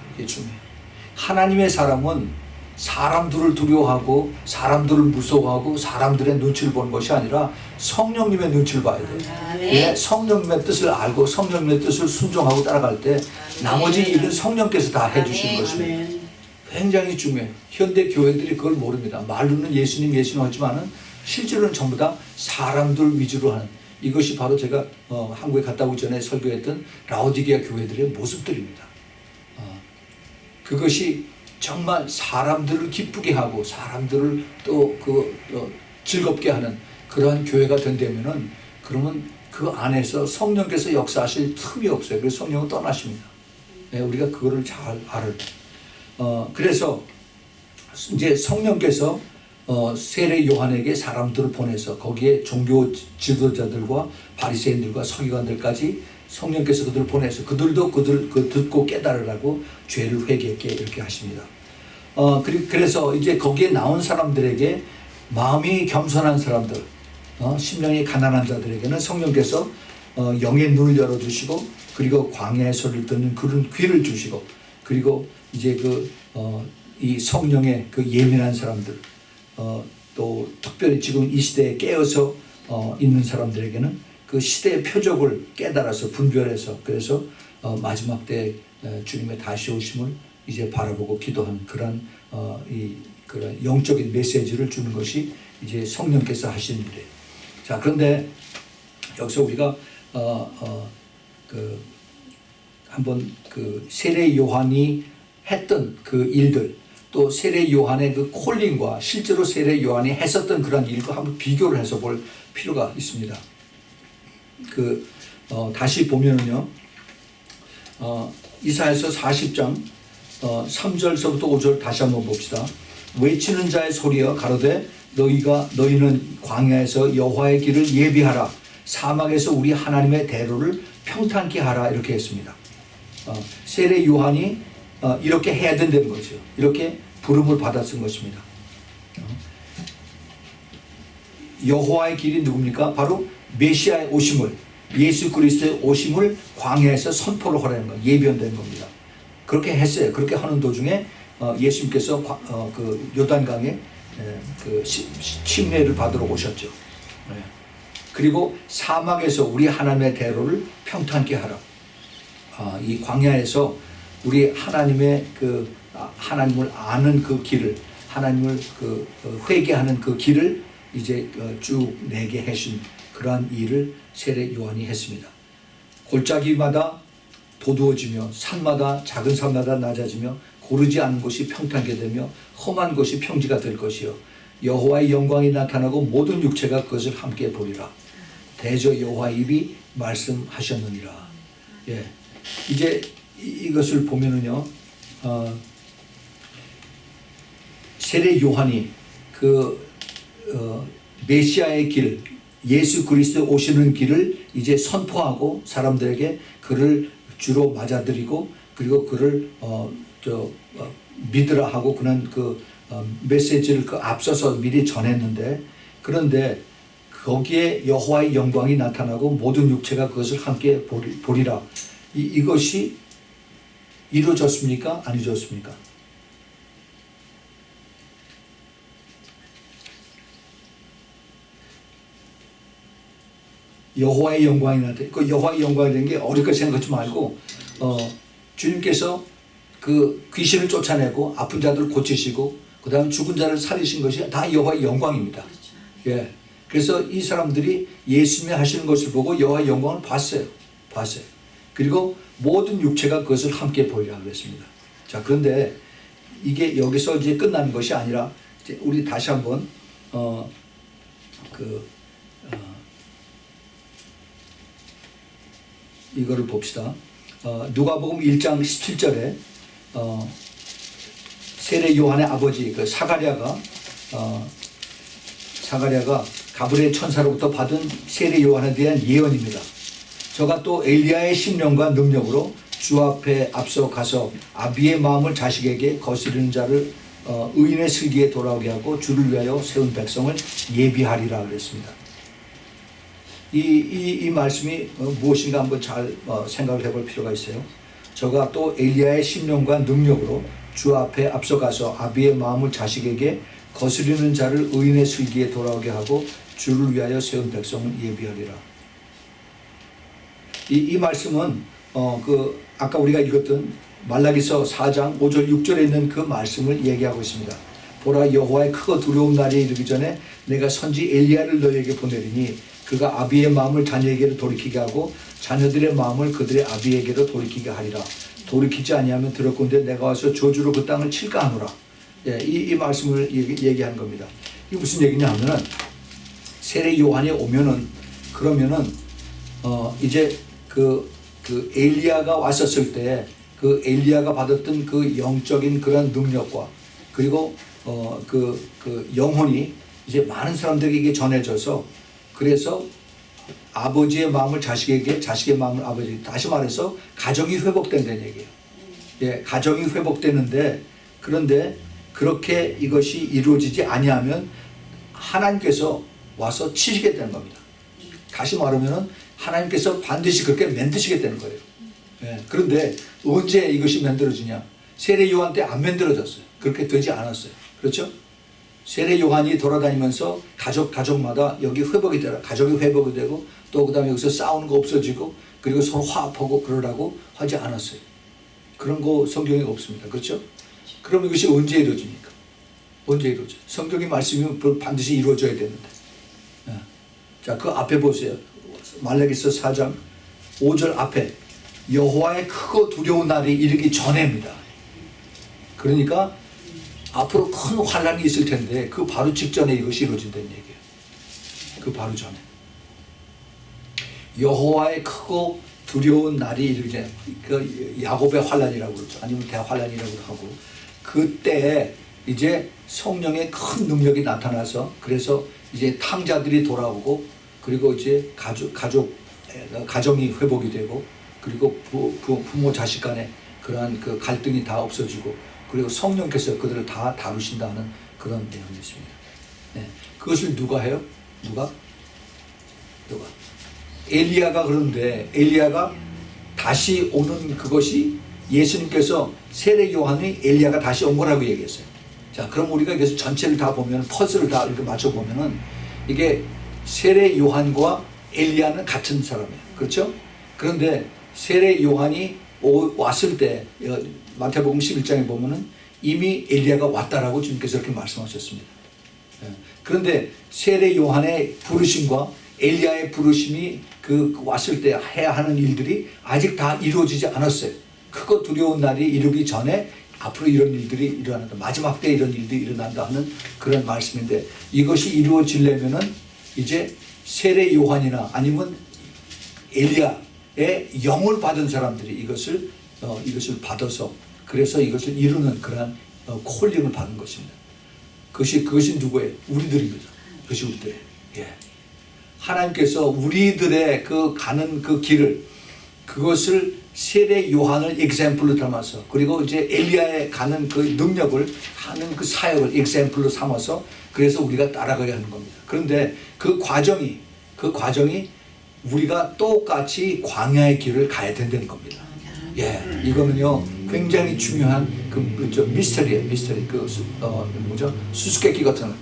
하나님의 사람은 사람들을 두려워하고 사람들을 무서워하고 사람들의 눈치를 보는 것이 아니라 성령님의 눈치를 봐야 돼요. 예, 성령님의 뜻을 알고 성령님의 뜻을 순종하고 따라갈 때 나머지 일은 성령께서 다 해주시는 것입니다. 굉장히 중요해요. 현대 교회들이 그걸 모릅니다. 말로는 예수님 하지만은 실제로는 전부 다 사람들 위주로 하는, 이것이 바로 제가 한국에 갔다 오기 전에 설교했던 라오디게아 교회들의 모습들입니다. 그것이 정말 사람들을 기쁘게 하고 사람들을 또 즐겁게 하는 그러한 교회가 된다면은, 그러면 그 안에서 성령께서 역사하실 틈이 없어요. 그래서 성령은 떠나십니다. 네, 우리가 그거를 잘 알아요. 그래서 이제 성령께서 세례 요한에게 사람들을 보내서 거기에 종교 지도자들과 바리새인들과 서기관들까지 성령께서 그들을 보내서 그들도 그 듣고 깨달으라고 죄를 회개했게 이렇게 하십니다. 그래서 이제 거기에 나온 사람들에게 마음이 겸손한 사람들, 심령이 가난한 자들에게는 성령께서 영의 눈을 열어주시고, 그리고 광야의 소리를 듣는 그런 귀를 주시고, 그리고 이제 이 성령의 그 예민한 사람들, 또 특별히 지금 이 시대에 깨어서 있는 사람들에게는 그 시대의 표적을 깨달아서 분별해서, 그래서 마지막 때 주님의 다시 오심을 이제 바라보고 기도하는 그런 영적인 메시지를 주는 것이 이제 성령께서 하시는 일이에요. 자, 그런데 여기서 우리가 한번 그 세례 요한이 했던 그 일들, 또 세례 요한의 그 콜링과 실제로 세례 요한이 했었던 그런 일과 한번 비교를 해서 볼 필요가 있습니다. 다시 보면은요, 이사야서 40장 3절서부터 5절 다시 한번 봅시다. 외치는 자의 소리여 가로되 너희는 광야에서 여호와의 길을 예비하라, 사막에서 우리 하나님의 대로를 평탄케 하라, 이렇게 했습니다. 세례 요한이 이렇게 해야 된다는 거죠. 이렇게 부름을 받았은 것입니다. 여호와의 길이 누굽니까? 바로 메시아의 오심을, 예수 그리스도의 오심을 광야에서 선포를 하라는 거, 예비한다는 겁니다. 그렇게 했어요. 그렇게 하는 도중에 예수님께서 그 요단강에 침례를 받으러 오셨죠. 그리고 사막에서 우리 하나님의 대로를 평탄케 하라. 이 광야에서 우리 하나님의 하나님을 아는 그 길을, 하나님을 회개하는 그 길을 이제 쭉 내게 하신 그러한 일을 세례 요한이 했습니다. 골짜기마다 도두어지며 산마다 작은 산마다 낮아지며 고르지 않은 곳이 평탄하게 되며 험한 곳이 평지가 될 것이요 여호와의 영광이 나타나고 모든 육체가 그것을 함께 보리라. 대저 여호와의 입이 말씀하셨느니라. 예, 이제 이것을 보면은요, 세례 요한이 메시아의 길, 예수 그리스도 오시는 길을 이제 선포하고 사람들에게 그를 주로 맞아들이고, 그리고 그를 믿으라 하고 그런 메시지를 앞서서 미리 전했는데, 그런데 거기에 여호와의 영광이 나타나고 모든 육체가 그것을 함께 보리라. 이것이 이루어졌습니까? 안 이루어졌습니까? 여호와의 영광이 나타나. 그 여호와의 영광이라는 게 어렵게 생각하지 말고, 주님께서 그 귀신을 쫓아내고 아픈 자들을 고치시고 그 다음에 죽은 자를 살리신 것이 다 여호와의 영광입니다. 예. 그래서 이 사람들이 예수님이 하시는 것을 보고 여호와의 영광을 봤어요. 그리고 모든 육체가 그것을 함께 보이라 그랬습니다. 자, 그런데 이게 여기서 이제 끝나는 것이 아니라, 이제 우리 다시 한번 이거를 봅시다. 누가복음 1장 17절에 세례 요한의 아버지 사가랴가 가브리엘 천사로부터 받은 세례 요한에 대한 예언입니다. 저가 또 엘리야의 심령과 능력으로 주 앞에 앞서 가서 아비의 마음을 자식에게 거스르는 자를 의인의 슬기에 돌아오게 하고 주를 위하여 세운 백성을 예비하리라 그랬습니다. 이 말씀이 무엇인가 한번 잘 생각을 해볼 필요가 있어요. 저가 또 엘리야의 심령과 능력으로 주 앞에 앞서가서 아비의 마음을 자식에게 거스르는 자를 의인의 슬기에 돌아오게 하고 주를 위하여 세운 백성을 예비하리라. 이 말씀은 아까 우리가 읽었던 말라기서 4장 5절 6절에 있는 그 말씀을 얘기하고 있습니다. 보라 여호와의 크고 두려운 날이 이르기 전에 내가 선지 엘리야를 너에게 보내리니 그가 아비의 마음을 자녀에게로 돌이키게 하고 자녀들의 마음을 그들의 아비에게로 돌이키게 하리라. 돌이키지 아니하면 들었건대 내가 와서 저주로 그 땅을 칠까 하노라. 예, 이 말씀을 얘기한 겁니다. 이게 무슨 얘기냐 하면은 세례 요한이 오면은 그러면은 이제 그 엘리야가 왔었을 때 그 엘리야가 받았던 그 영적인 그런 능력과 그리고 그 영혼이 이제 많은 사람들에게 이게 전해져서 그래서 아버지의 마음을 자식에게 자식의 마음을 아버지 다시 말해서 가정이 회복된다는 얘기예요. 예, 가정이 회복되는데 그런데 그렇게 이것이 이루어지지 아니하면 하나님께서 와서 치시게 되는 겁니다. 다시 말하면은 하나님께서 반드시 그렇게 만드시게 되는 거예요. 예, 그런데 언제 이것이 만들어지냐? 세례 요한 때 안 만들어졌어요. 그렇게 되지 않았어요. 그렇죠? 세례 요한이 돌아다니면서 가족마다 여기 회복이 되라. 가족이 회복이 되고 또 그 다음에 여기서 싸우는 거 없어지고 그리고 서로 화합하고 그러라고 하지 않았어요. 그런 거 성경에 없습니다. 그렇죠? 그럼 이것이 언제 이루어집니까? 언제 이루어져요? 성경의 말씀이면 반드시 이루어져야 되는데. 예. 자, 그 앞에 보세요. 말라기서 4장 5절 앞에 여호와의 크고 두려운 날이 이르기 전에입니다. 그러니까 앞으로 큰 환란이 있을 텐데 그 바로 직전에 이것이 이루어진다는 얘기예요. 그 바로 전에 여호와의 크고 두려운 날이 이르기 전에 그 야곱의 환란이라고 그러죠. 아니면 대환란이라고 하고 그때 이제 성령의 큰 능력이 나타나서 그래서 이제 탕자들이 돌아오고 그리고 이제 가정이 회복이 되고 그리고 부모 자식 간에 그러한 그 갈등이 다 없어지고 그리고 성령께서 그들을 다 다루신다는 그런 내용이 있습니다. 네. 그것을 누가 해요? 누가? 엘리야가 그런데 엘리야가 다시 오는 그것이 예수님께서 세례 요한이 엘리야가 다시 온 거라고 얘기했어요. 자, 그럼 우리가 여기서 전체를 다 보면 퍼즐을 다 이렇게 맞춰보면은 이게 세례 요한과 엘리야는 같은 사람이에요. 그렇죠? 그런데 세례 요한이 왔을 때 마태복음 11장에 보면은 이미 엘리야가 왔다라고 주님께서 이렇게 말씀하셨습니다. 그런데 세례 요한의 부르심과 엘리야의 부르심이 그 왔을 때 해야 하는 일들이 아직 다 이루어지지 않았어요. 크고 두려운 날이 이르기 전에 앞으로 이런 일들이 일어난다. 마지막 때 이런 일들이 일어난다 하는 그런 말씀인데 이것이 이루어지려면은 이제 세례 요한이나 아니면 엘리야의 영을 받은 사람들이 이것을 받아서 그래서 이것을 이루는 그러한 콜링을 받는 것입니다. 그것이 누구예요? 우리들입니다. 그것이 우리들이에요. 예. 하나님께서 우리들의 그 가는 그 길을 그것을 세례 요한을 example로 삼아서 그리고 이제 엘리야의 가는 그 능력을 하는 그 사역을 example로 삼아서 그래서 우리가 따라가야 하는 겁니다. 그런데 그 과정이 우리가 똑같이 광야의 길을 가야 된다는 겁니다. 예, 이거는요 굉장히 중요한 미스터리예요. 미스터리 수수께끼 같은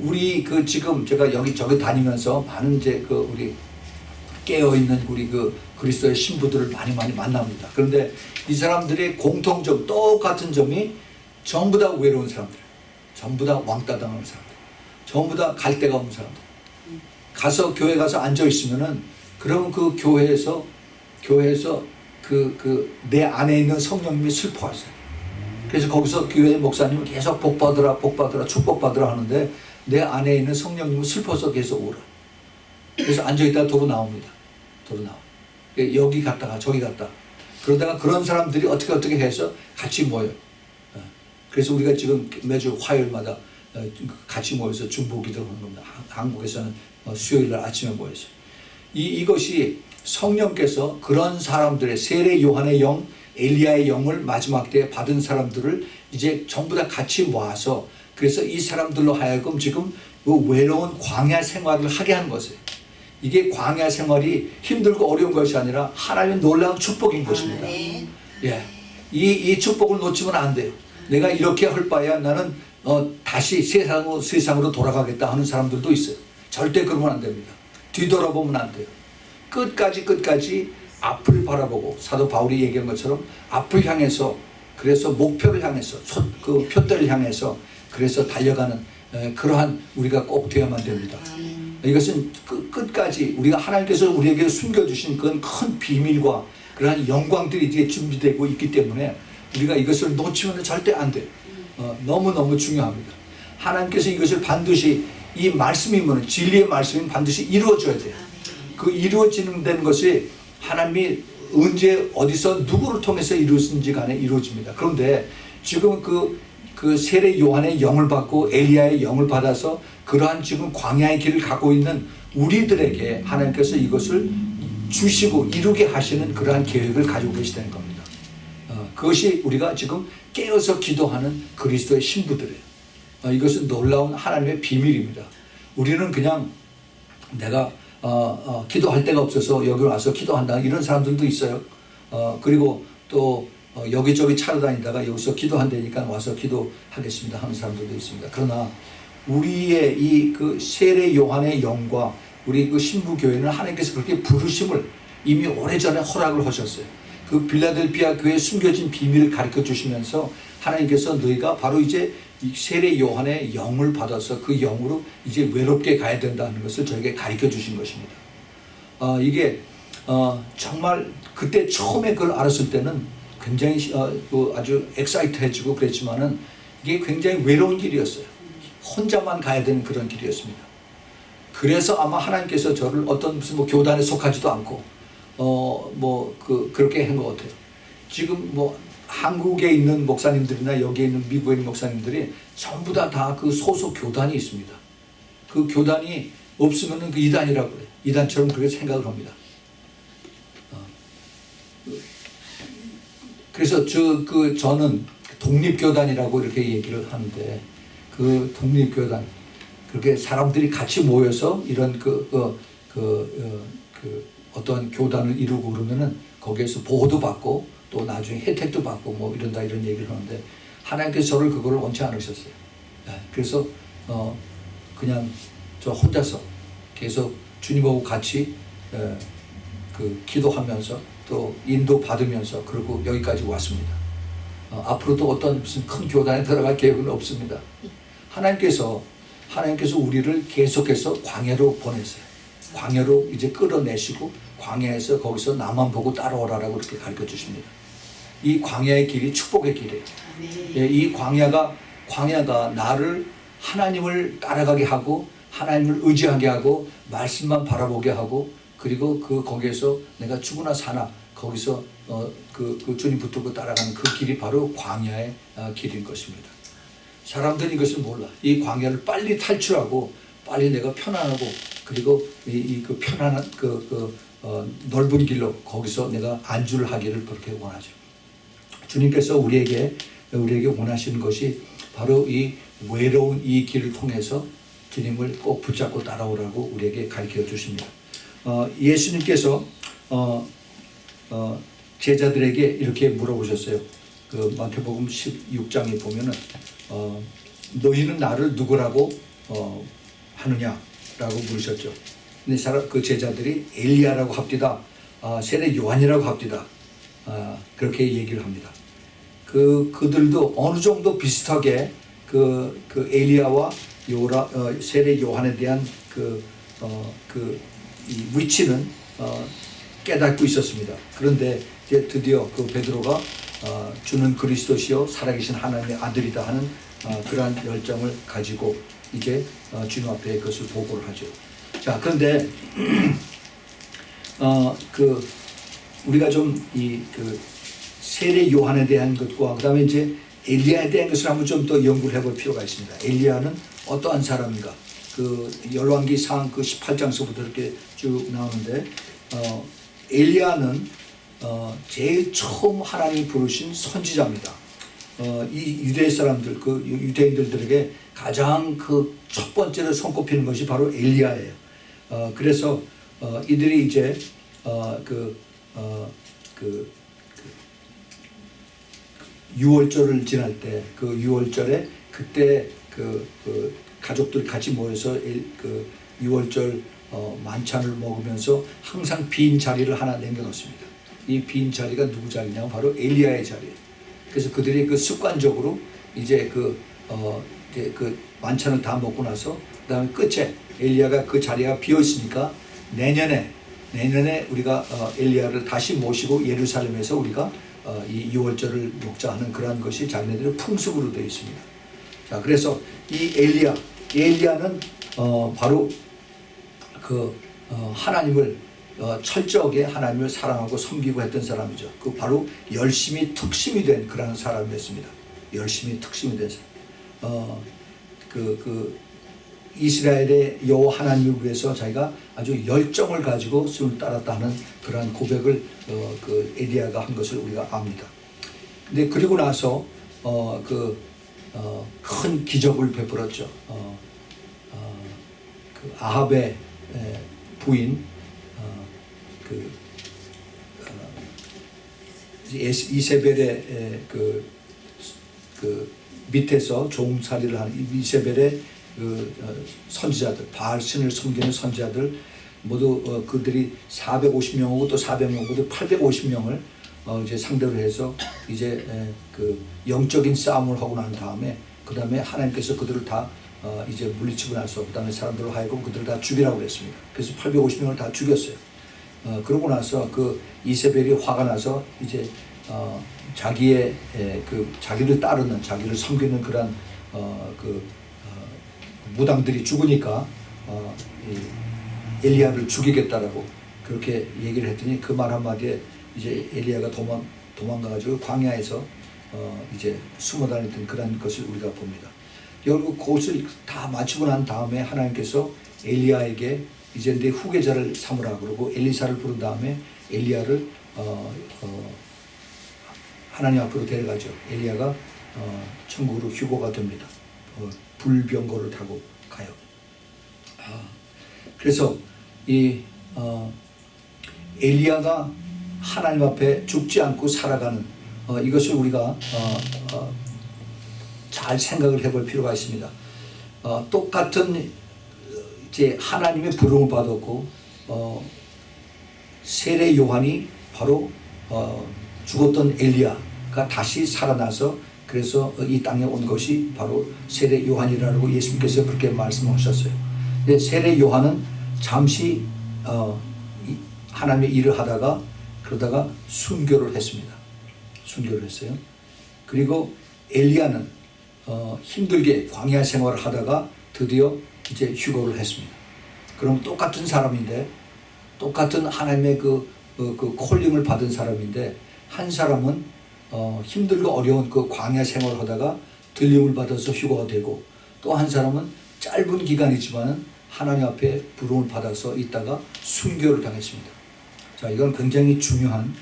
우리 지금 제가 여기저기 다니면서 많은 이제 우리 깨어있는 우리 그리스도의 신부들을 많이 만납니다. 그런데 이 사람들의 공통점 똑같은 점이 전부 다 외로운 사람들, 전부 다 왕따 당하는 사람들, 전부 다 갈 데가 없는 사람들. 교회 가서 앉아 있으면은 그러면 그 교회에서 내 안에 있는 성령님이 슬퍼하세요. 그래서 거기서 교회 목사님은 계속 복 받으라 축복 받으라 하는데 내 안에 있는 성령님은 슬퍼서 계속 울어. 그래서 앉아 있다가 도로 나옵니다. 여기 갔다가 저기 갔다. 그러다가 그런 사람들이 어떻게 해서 같이 모여요. 그래서 우리가 지금 매주 화요일마다 같이 모여서 중보기도를 하는 겁니다. 한국에서는 수요일날 아침에 모여서 이것이 성령께서 그런 사람들의 세례 요한의 영, 엘리야의 영을 마지막 때에 받은 사람들을 이제 전부 다 같이 모아서 그래서 이 사람들로 하여금 지금 그 외로운 광야 생활을 하게 하는 것이에요. 이게 광야 생활이 힘들고 어려운 것이 아니라 하나님의 놀라운 축복인 것입니다. 예, 이 축복을 놓치면 안 돼요. 내가 이렇게 할 바야 나는 다시 세상으로 돌아가겠다 하는 사람들도 있어요. 절대 그러면 안 됩니다. 뒤돌아보면 안 돼요. 끝까지 앞을 바라보고 사도 바울이 얘기한 것처럼 앞을 향해서 그래서 목표를 향해서 그 표대를 향해서 그래서 달려가는 그러한 우리가 꼭 되어야만 됩니다. 이것은 끝까지 우리가 하나님께서 우리에게 숨겨주신 그런 큰 비밀과 그러한 영광들이 이제 준비되고 있기 때문에 우리가 이것을 놓치면 절대 안 돼요. 너무너무 중요합니다. 하나님께서 이것을 반드시 이 말씀이면 진리의 말씀이면 반드시 이루어져야 돼요. 그 이루어지는 된 것이 하나님이 언제 어디서 누구를 통해서 이루어진지 간에 이루어집니다. 그런데 지금 그 세례 요한의 영을 받고 엘리야의 영을 받아서 그러한 지금 광야의 길을 가고 있는 우리들에게 하나님께서 이것을 주시고 이루게 하시는 그러한 계획을 가지고 계시다는 겁니다. 그것이 우리가 지금 깨어서 기도하는 그리스도의 신부들이에요. 이것은 놀라운 하나님의 비밀입니다. 우리는 그냥 내가 기도할 데가 없어서 여기 와서 기도한다 이런 사람들도 있어요. 그리고 또 여기저기 찾아다니다가 여기서 기도한다니까 와서 기도하겠습니다 하는 사람들도 있습니다. 그러나 우리의 이 그 세례 요한의 영과 우리 그 신부교회는 하나님께서 그렇게 부르심을 이미 오래전에 허락을 하셨어요. 그 빌라델피아 교회에 숨겨진 비밀을 가르쳐 주시면서 하나님께서 너희가 바로 이제 이 세례 요한의 영을 받아서 그 영으로 이제 외롭게 가야 된다는 것을 저에게 가르쳐 주신 것입니다. 이게 정말 그때 처음에 그걸 알았을 때는 굉장히 아주 엑사이트해지고 그랬지만은 이게 굉장히 외로운 길이었어요. 혼자만 가야 되는 그런 길이었습니다. 그래서 아마 하나님께서 저를 어떤 무슨 뭐 교단에 속하지도 않고 그렇게 한 것 같아요. 지금 뭐 한국에 있는 목사님들이나 여기에 있는 미국에 있는 목사님들이 전부 다 그 소속 교단이 있습니다. 그 교단이 없으면은 그 이단이라고 그래요. 이단처럼 그렇게 생각을 합니다. 그래서 저는 독립교단이라고 이렇게 얘기를 하는데 그 독립교단 그렇게 사람들이 같이 모여서 이런 어떤 교단을 이루고 그러면은 거기에서 보호도 받고 또 나중에 혜택도 받고 뭐 이런다 이런 얘기를 하는데 하나님께서 저를 그걸 원치 않으셨어요. 그래서 그냥 저 혼자서 계속 주님하고 같이 기도하면서 또 인도 받으면서 그리고 여기까지 왔습니다. 앞으로도 어떤 무슨 큰 교단에 들어갈 계획은 없습니다. 하나님께서 우리를 계속해서 광야로 보냈어요. 광야로 이제 끌어내시고 광야에서 거기서 나만 보고 따라오라라고 그렇게 가르쳐 주십니다. 이 광야의 길이 축복의 길이에요. 이 광야가 나를 하나님을 따라가게 하고 하나님을 의지하게 하고 말씀만 바라보게 하고 그리고 거기에서 내가 죽으나 사나 거기서 그 주님 붙들고 따라가는 그 길이 바로 광야의 길인 것입니다. 사람들이 이것을 몰라. 이 광야를 빨리 탈출하고 빨리 내가 편안하고 그리고 그 편안한 넓은 길로 거기서 내가 안주를 하기를 그렇게 원하죠. 주님께서 우리에게 원하시는 것이 바로 이 외로운 이 길을 통해서 주님을 꼭 붙잡고 따라오라고 우리에게 가르쳐 주십니다. 예수님께서 제자들에게 이렇게 물어보셨어요. 그 마태복음 16장에 보면은 너희는 나를 누구라고 하느냐라고 물으셨죠. 근데 그 제자들이 엘리야라고 합디다, 세례 요한이라고 합디다, 그렇게 얘기를 합니다. 그들도 어느 정도 비슷하게 그 엘리야와 세례 요한에 대한 이 위치는 깨닫고 있었습니다. 그런데 이제 드디어 그 베드로가 주는 그리스도시요 살아계신 하나님의 아들이다 하는 그러한 열정을 가지고 이제 주님 앞에 그것을 보고를 하죠. 자, 그런데 우리가 좀 세례 요한에 대한 것과 그다음에 이제 엘리야에 대한 것을 한번 좀 더 연구를 해볼 필요가 있습니다. 엘리야는 어떠한 사람인가? 그 열왕기상 18장서부터 이렇게 쭉 나오는데 엘리야는 제일 처음 하나님이 부르신 선지자입니다. 이 유대 사람들, 그 유대인들에게 가장 첫 번째로 손꼽히는 것이 바로 엘리야예요. 그래서 이들이 이제 유월절을 지날 때 그 유월절에 그때 가족들이 같이 모여서 유월절 만찬을 먹으면서 항상 빈 자리를 하나 남겨놓습니다. 이 빈 자리가 누구 자리냐면 바로 엘리야의 자리예요. 그래서 그들이 습관적으로 이제 이제 그 만찬을 다 먹고 나서 그다음에 끝에 엘리야가 그 자리가 비어 있으니까 내년에 우리가 엘리야를 다시 모시고 예루살렘에서 우리가 이 유월절을 먹자 하는 그러한 것이 자기네들의 풍습으로 되어 있습니다. 자, 그래서 이 엘리야는 바로 그 하나님을 철저하게 하나님을 사랑하고 섬기고 했던 사람이죠. 그 바로 열심히 특심이 된 그런 사람이었습니다. 열심히 특심이 된 사람. 이스라엘의 여호와 하나님을 위해서 자기가 아주 열정을 가지고 주를 따랐다 하는 그러한 고백을 그 엘리야가 한 것을 우리가 압니다. 근데 그리고 나서 큰 기적을 베풀었죠. 그 아합의 부인 이세벨의 그 밑에서 종살이를 하는 이세벨의 선지자들, 바알 신을 섬기는 선지자들 모두 그들이 450명하고 또 400명하고 850명을 이제 상대로 해서 이제 그 영적인 싸움을 하고 난 다음에 그 다음에 하나님께서 그들을 다 이제 물리치고 나서 그 다음에 사람들로 하여금 그들을 다 죽이라고 그랬습니다. 그래서 850명을 다 죽였어요. 그러고 나서 그 이세벨이 화가 나서 이제 자기의 자기를 따르는 자기를 섬기는 그런 무당들이 죽으니까 엘리야를 죽이겠다라고 그렇게 얘기를 했더니 그 말 한마디에 이제 엘리야가 도망가가지고 광야에서 이제 숨어 다녔던 그런 것을 우리가 봅니다. 결국 그것을 다 마치고 난 다음에 하나님께서 엘리야에게 이제 내 후계자를 삼으라 그러고 엘리사를 부른 다음에 엘리야를 하나님 앞으로 데려가죠. 엘리야가 천국으로 휴거가 됩니다. 불병거를 타고 가요. 그래서 이 엘리야가 하나님 앞에 죽지 않고 살아가는 이것을 우리가 잘 생각을 해볼 필요가 있습니다. 똑같은 이제 하나님의 부름을 받았고 세례 요한이 바로 죽었던 엘리야가 다시 살아나서 그래서 이 땅에 온 것이 바로 세례 요한이라고 예수님께서 그렇게 말씀하셨어요. 세례 요한은 잠시 하나님의 일을 하다가 그러다가 순교를 했습니다. 순교를 했어요. 그리고 엘리야는 힘들게 광야 생활을 하다가 드디어 이제 휴거를 했습니다. 그럼 똑같은 사람인데 똑같은 하나님의 그 콜링을 받은 사람인데 한 사람은 힘들고 어려운 그 광야 생활을 하다가 들림을 받아서 휴거가 되고 또 한 사람은 짧은 기간이지만 하나님 앞에 부름을 받아서 있다가 순교를 당했습니다. 자, 이건 굉장히 중요한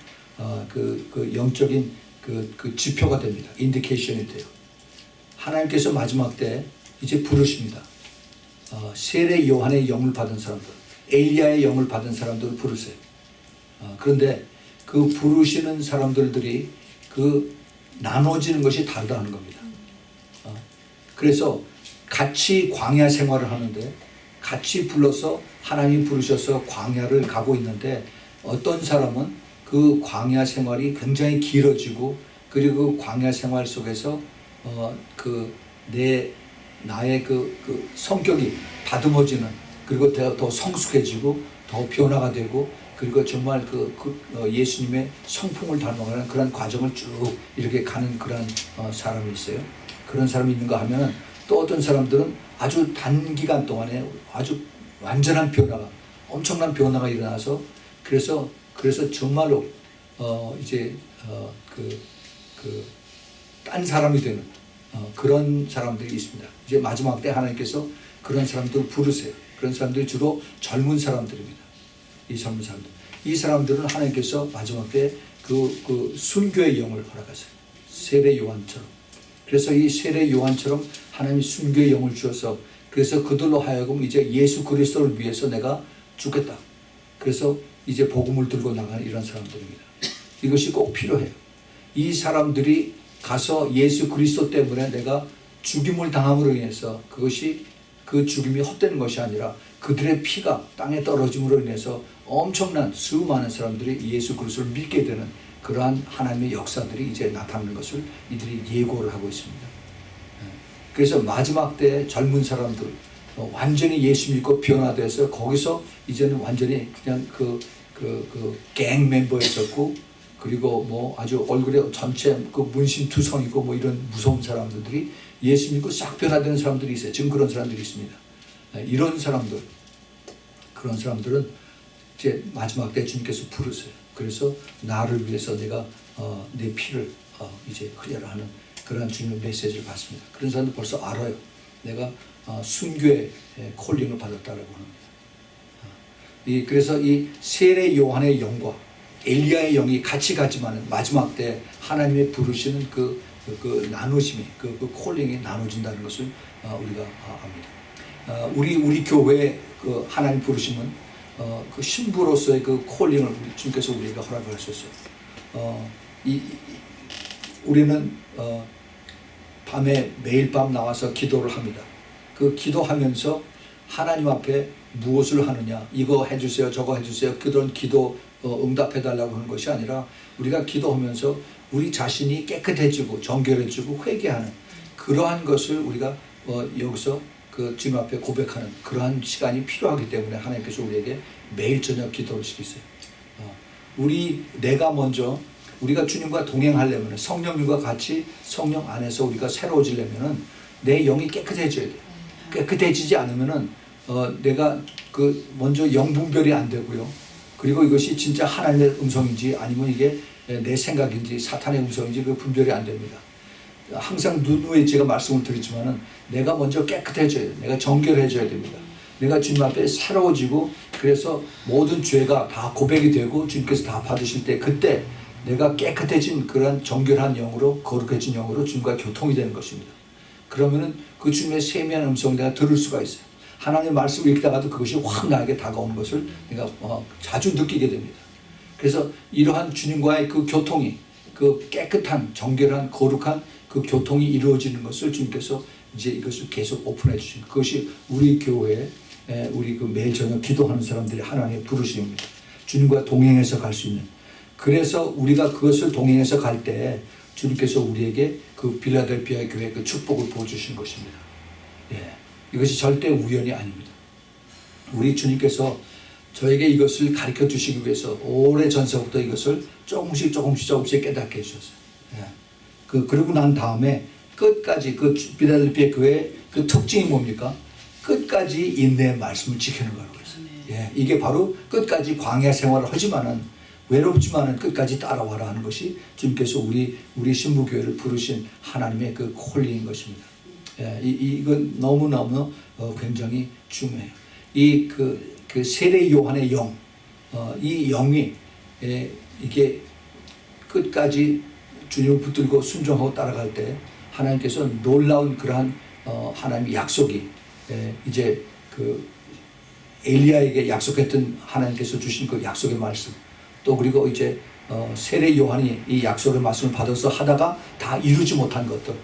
그 영적인 그 지표가 됩니다. 인디케이션이 돼요. 하나님께서 마지막 때 이제 부르십니다. 세례 요한의 영을 받은 사람들, 엘리야의 영을 받은 사람들을 부르세요. 그런데 그 부르시는 사람들이 그 나눠지는 것이 다르다는 겁니다. 그래서 같이 광야 생활을 하는데 같이 불러서 하나님 부르셔서 광야를 가고 있는데 어떤 사람은 그 광야 생활이 굉장히 길어지고 그리고 그 광야 생활 속에서 나의 그 성격이 다듬어지는 그리고 더 성숙해지고 더 변화가 되고 그리고 정말 예수님의 성품을 닮아가는 그런 과정을 쭉 이렇게 가는 그런 사람이 있어요. 그런 사람이 있는가 하면은 또 어떤 사람들은 아주 단기간 동안에 아주 완전한 변화가 엄청난 변화가 일어나서 그래서 정말로 이제 딴 사람이 되는 그런 사람들이 있습니다. 이제 마지막 때 하나님께서 그런 사람들을 부르세요. 그런 사람들이 주로 젊은 사람들입니다. 이 젊은 사람들. 이 사람들은 하나님께서 마지막 때 그 순교의 영을 허락하세요. 세례 요한처럼. 그래서 이 세례 요한처럼 하나님이 순교의 영을 주어서 그래서 그들로 하여금 이제 예수 그리스도를 위해서 내가 죽겠다. 그래서 이제 복음을 들고 나가는 이런 사람들입니다. 이것이 꼭 필요해요. 이 사람들이 가서 예수 그리스도 때문에 내가 죽임을 당함으로 인해서 그것이 그 죽임이 헛되는 것이 아니라 그들의 피가 땅에 떨어짐으로 인해서 엄청난 수많은 사람들이 예수 그리스도를 믿게 되는 그러한 하나님의 역사들이 이제 나타나는 것을 이들이 예고를 하고 있습니다. 그래서 마지막 때 젊은 사람들 완전히 예수 믿고 변화돼서 거기서 이제는 완전히 그냥 갱 멤버였었고, 그리고 뭐 아주 얼굴에 전체 그 문신투성이고 뭐 이런 무서운 사람들이 예수 믿고 싹 변화되는 사람들이 있어요. 지금 그런 사람들이 있습니다. 이런 사람들, 그런 사람들은 이제 마지막 때 주님께서 부르세요. 그래서 나를 위해서 내가 내 피를 이제 흘려라 하는 그런 주님의 메시지를 받습니다. 그런 사람들 벌써 알아요. 내가 순교의 콜링을 받았다라고 합니다. 그래서 이 세례 요한의 영과 엘리야의 영이 같이 가지만은 마지막 때 하나님의 부르시는 그 나누심이 그 콜링이 나눠진다는 것을 우리가 압니다. 우리 교회의 그 하나님 부르심은 그 신부로서의 그 콜링을 주님께서 우리가 허락을 하셨어요. 우리는 밤에 매일 밤 나와서 기도를 합니다. 그 기도하면서 하나님 앞에 무엇을 하느냐, 이거 해주세요, 저거 해주세요, 그런 기도 응답해달라고 하는 것이 아니라 우리가 기도하면서 우리 자신이 깨끗해지고 정결해지고 회개하는 그러한 것을 우리가 여기서 그 주님 앞에 고백하는 그러한 시간이 필요하기 때문에 하나님께서 우리에게 매일 저녁 기도를 시키세요. 내가 먼저 우리가 주님과 동행하려면, 성령님과 같이 성령 안에서 우리가 새로워지려면 내 영이 깨끗해져야 돼요. 깨끗해지지 않으면은 내가 먼저 영분별이 안 되고요. 그리고 이것이 진짜 하나님의 음성인지 아니면 이게 내 생각인지 사탄의 음성인지 그 분별이 안 됩니다. 항상 누누이 제가 말씀을 드리지만은 내가 먼저 깨끗해져야 돼요. 내가 정결해져야 됩니다. 내가 주님 앞에 새로워지고, 그래서 모든 죄가 다 고백이 되고 주님께서 다 받으실 때, 그때 내가 깨끗해진 그런 정결한 영으로, 거룩해진 영으로 주님과 교통이 되는 것입니다. 그러면은 그 주님의 세미한 음성을 내가 들을 수가 있어요. 하나님의 말씀을 읽다가도 그것이 확 나에게 다가오는 것을 내가 자주 느끼게 됩니다. 그래서 이러한 주님과의 그 교통이, 그 깨끗한 정결한 거룩한 그 교통이 이루어지는 것을 주님께서 이제 이것을 계속 오픈해 주신, 그것이 우리 교회에 우리 그 매일 저녁 기도하는 사람들이 하나님의 부르심입니다. 주님과 동행해서 갈 수 있는. 그래서 우리가 그것을 동행해서 갈 때 주님께서 우리에게 그 빌라델피아 교회 그 축복을 부어주신 것입니다. 이것이 절대 우연이 아닙니다. 우리 주님께서 저에게 이것을 가르쳐 주시기 위해서 오래 전서부터 이것을 조금씩 깨닫게 해주셨어요. 그러고 난 다음에 끝까지 그 빌라델피아 교회의 그 특징이 뭡니까? 끝까지 인내의 말씀을 지키는 거라고 했어요. 이게 바로 끝까지 광야 생활을 하지만은 외롭지만은 끝까지 따라와라 하는 것이 주님께서 우리 신부교회를 부르신 하나님의 그 콜링인 것입니다. 이건 너무너무 굉장히 중요해요. 그 세례 요한의 영, 이 영이 이게 끝까지 주님을 붙들고 순종하고 따라갈 때 하나님께서 놀라운 그러한 하나님의 약속이 이제 그 엘리야에게 약속했던 하나님께서 주신 그 약속의 말씀, 또 그리고 이제 세례 요한이 이 약속의 말씀을 받아서 하다가 다 이루지 못한 것들,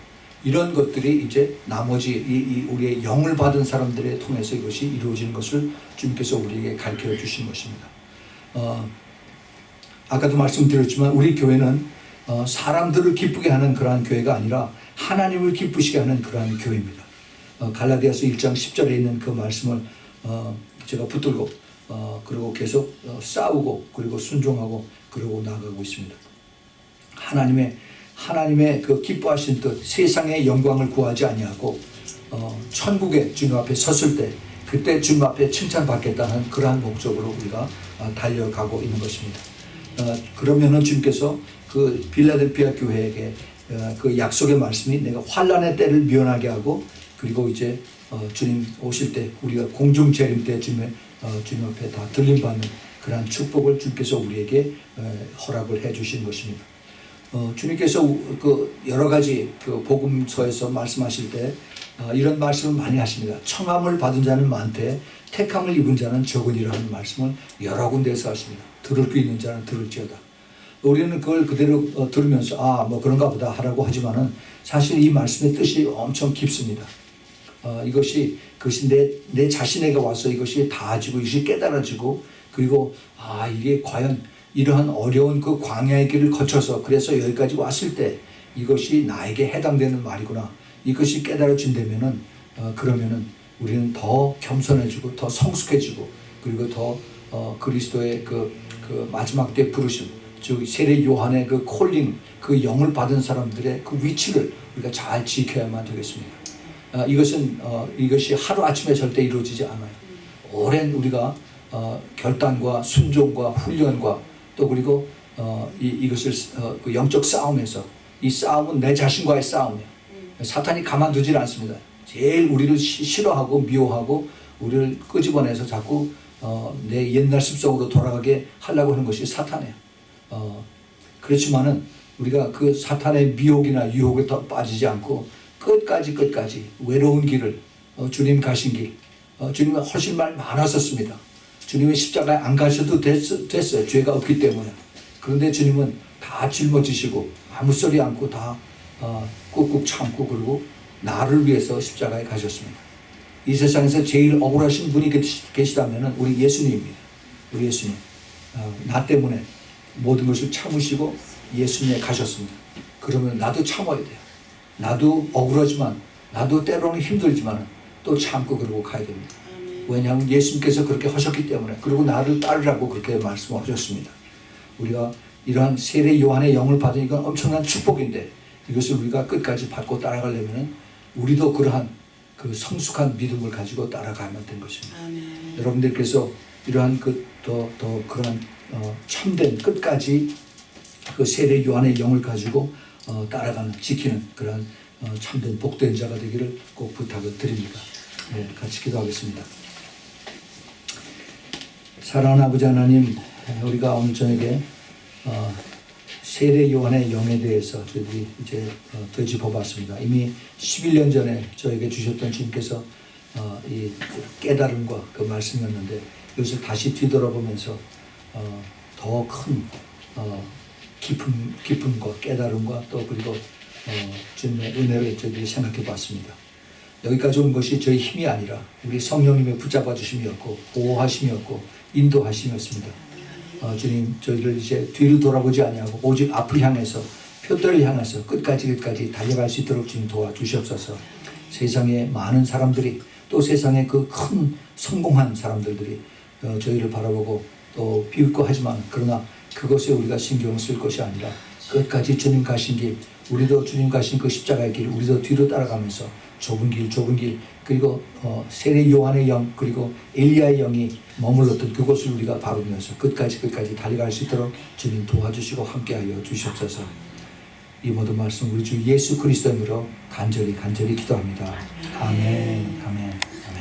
이런 것들이 이제 나머지 우리의 영을 받은 사람들에 통해서 이것이 이루어지는 것을 주님께서 우리에게 가르쳐 주신 것입니다. 아까도 말씀드렸지만 우리 교회는 사람들을 기쁘게 하는 그러한 교회가 아니라 하나님을 기쁘시게 하는 그러한 교회입니다. 갈라디아서 1장 10절에 있는 그 말씀을 제가 붙들고 그리고 계속 싸우고 그리고 순종하고 그러고 나가고 있습니다. 하나님의 그 기뻐하신 뜻, 세상의 영광을 구하지 아니하고 천국에 주님 앞에 섰을 때 그때 주님 앞에 칭찬받겠다는 그러한 목적으로 우리가 달려가고 있는 것입니다. 그러면은 주님께서 그 빌라델피아 교회에게 그 약속의 말씀이 내가 환난의 때를 면하게 하고, 그리고 이제 주님 오실 때 우리가 공중 재림 때 주님 앞에 다 들림받는 그러한 축복을 주님께서 우리에게 허락을 해 주신 것입니다. 주님께서 그 여러 가지 그 복음서에서 말씀하실 때 이런 말씀을 많이 하십니다. 청함을 받은 자는 많되 택함을 입은 자는 적으니라는 말씀을 여러 군데에서 하십니다. 들을 수 있는 자는 들을지어다. 우리는 그걸 그대로 들으면서 뭐 그런가 보다 하라고 하지만은 사실 이 말씀의 뜻이 엄청 깊습니다. 그것이 내 자신에게 와서 이것이 닿아지고 이것이 깨달아지고, 그리고 이게 과연 이러한 어려운 그 광야의 길을 거쳐서 그래서 여기까지 왔을 때 이것이 나에게 해당되는 말이구나. 이것이 깨달아진다면은 그러면은 우리는 더 겸손해지고 더 성숙해지고 그리고 더 그리스도의 그 마지막 때 부르심, 즉 세례 요한의 그 콜링, 그 영을 받은 사람들의 그 위치를 우리가 잘 지켜야만 되겠습니다. 이것이 하루 아침에 절대 이루어지지 않아요. 오랜 우리가 결단과 순종과 훈련과 또 그리고 이것을 그 영적 싸움에서, 이 싸움은 내 자신과의 싸움이에요. 사탄이 가만두질 않습니다. 제일 우리를 싫어하고 미워하고 우리를 끄집어내서 자꾸 내 옛날 습성으로 돌아가게 하려고 하는 것이 사탄이에요. 그렇지만은 우리가 그 사탄의 미혹이나 유혹에 더 빠지지 않고 끝까지 외로운 길을, 주님 가신 길, 주님은 훨씬 말 많았었습니다. 주님의 십자가에 안 가셔도 됐어요. 죄가 없기 때문에. 그런데 주님은 다 짊어지시고 아무 소리 않고 다 꾹꾹 참고 그리고 나를 위해서 십자가에 가셨습니다. 이 세상에서 제일 억울하신 분이 계시다면 우리 예수님입니다. 우리 예수님. 나 때문에 모든 것을 참으시고 예수님에 가셨습니다. 그러면 나도 참아야 돼요. 나도 억울하지만, 나도 때로는 힘들지만 또 참고 그러고 가야 됩니다. 왜냐하면 예수님께서 그렇게 하셨기 때문에, 그리고 나를 따르라고 그렇게 말씀하셨습니다. 우리가 이러한 세례 요한의 영을 받은 이건 엄청난 축복인데, 이것을 우리가 끝까지 받고 따라가려면 우리도 그러한 그 성숙한 믿음을 가지고 따라가야만 된 것입니다. 여러분들께서 이러한 더 그러한 참된 끝까지 그 세례 요한의 영을 가지고 따라가는, 지키는 그러한 참된 복된 자가 되기를 꼭 부탁을 드립니다. 네, 같이 기도하겠습니다. 사랑하는 아버지 하나님, 우리가 오늘 저녁에 세례 요한의 영에 대해서 저희들이 이제 되짚어봤습니다. 이미 11년 전에 저에게 주셨던 주님께서 이 깨달음과 그 말씀이었는데, 이것을 다시 뒤돌아보면서 더 큰 기쁨과 깨달음과 또 그리고 주님의 은혜를 저희들이 생각해 봤습니다. 여기까지 온 것이 저희 힘이 아니라 우리 성령님의 붙잡아 주심이었고 보호하심이었고 인도하심이었습니다. 주님, 저희를 이제 뒤를 돌아보지 아니하고 오직 앞을 향해서, 표대를 향해서 끝까지 달려갈 수 있도록 주님 도와주시옵소서. 세상에 많은 사람들이, 또 세상에 그 큰 성공한 사람들이 저희를 바라보고 또 비웃고 하지만, 그러나 그것에 우리가 신경을 쓸 것이 아니라 끝까지 주님 가신 길, 우리도 주님 가신 그 십자가의 길, 우리도 뒤로 따라가면서 좁은 길, 그리고 세례 요한의 영, 그리고 엘리야의 영이 머물렀던 그곳을 우리가 바르면서 끝까지 달려갈 수 있도록 주님 도와주시고 함께하여 주시옵소서. 이 모든 말씀 우리 주 예수 그리스도 이름으로 간절히 기도합니다. 아멘.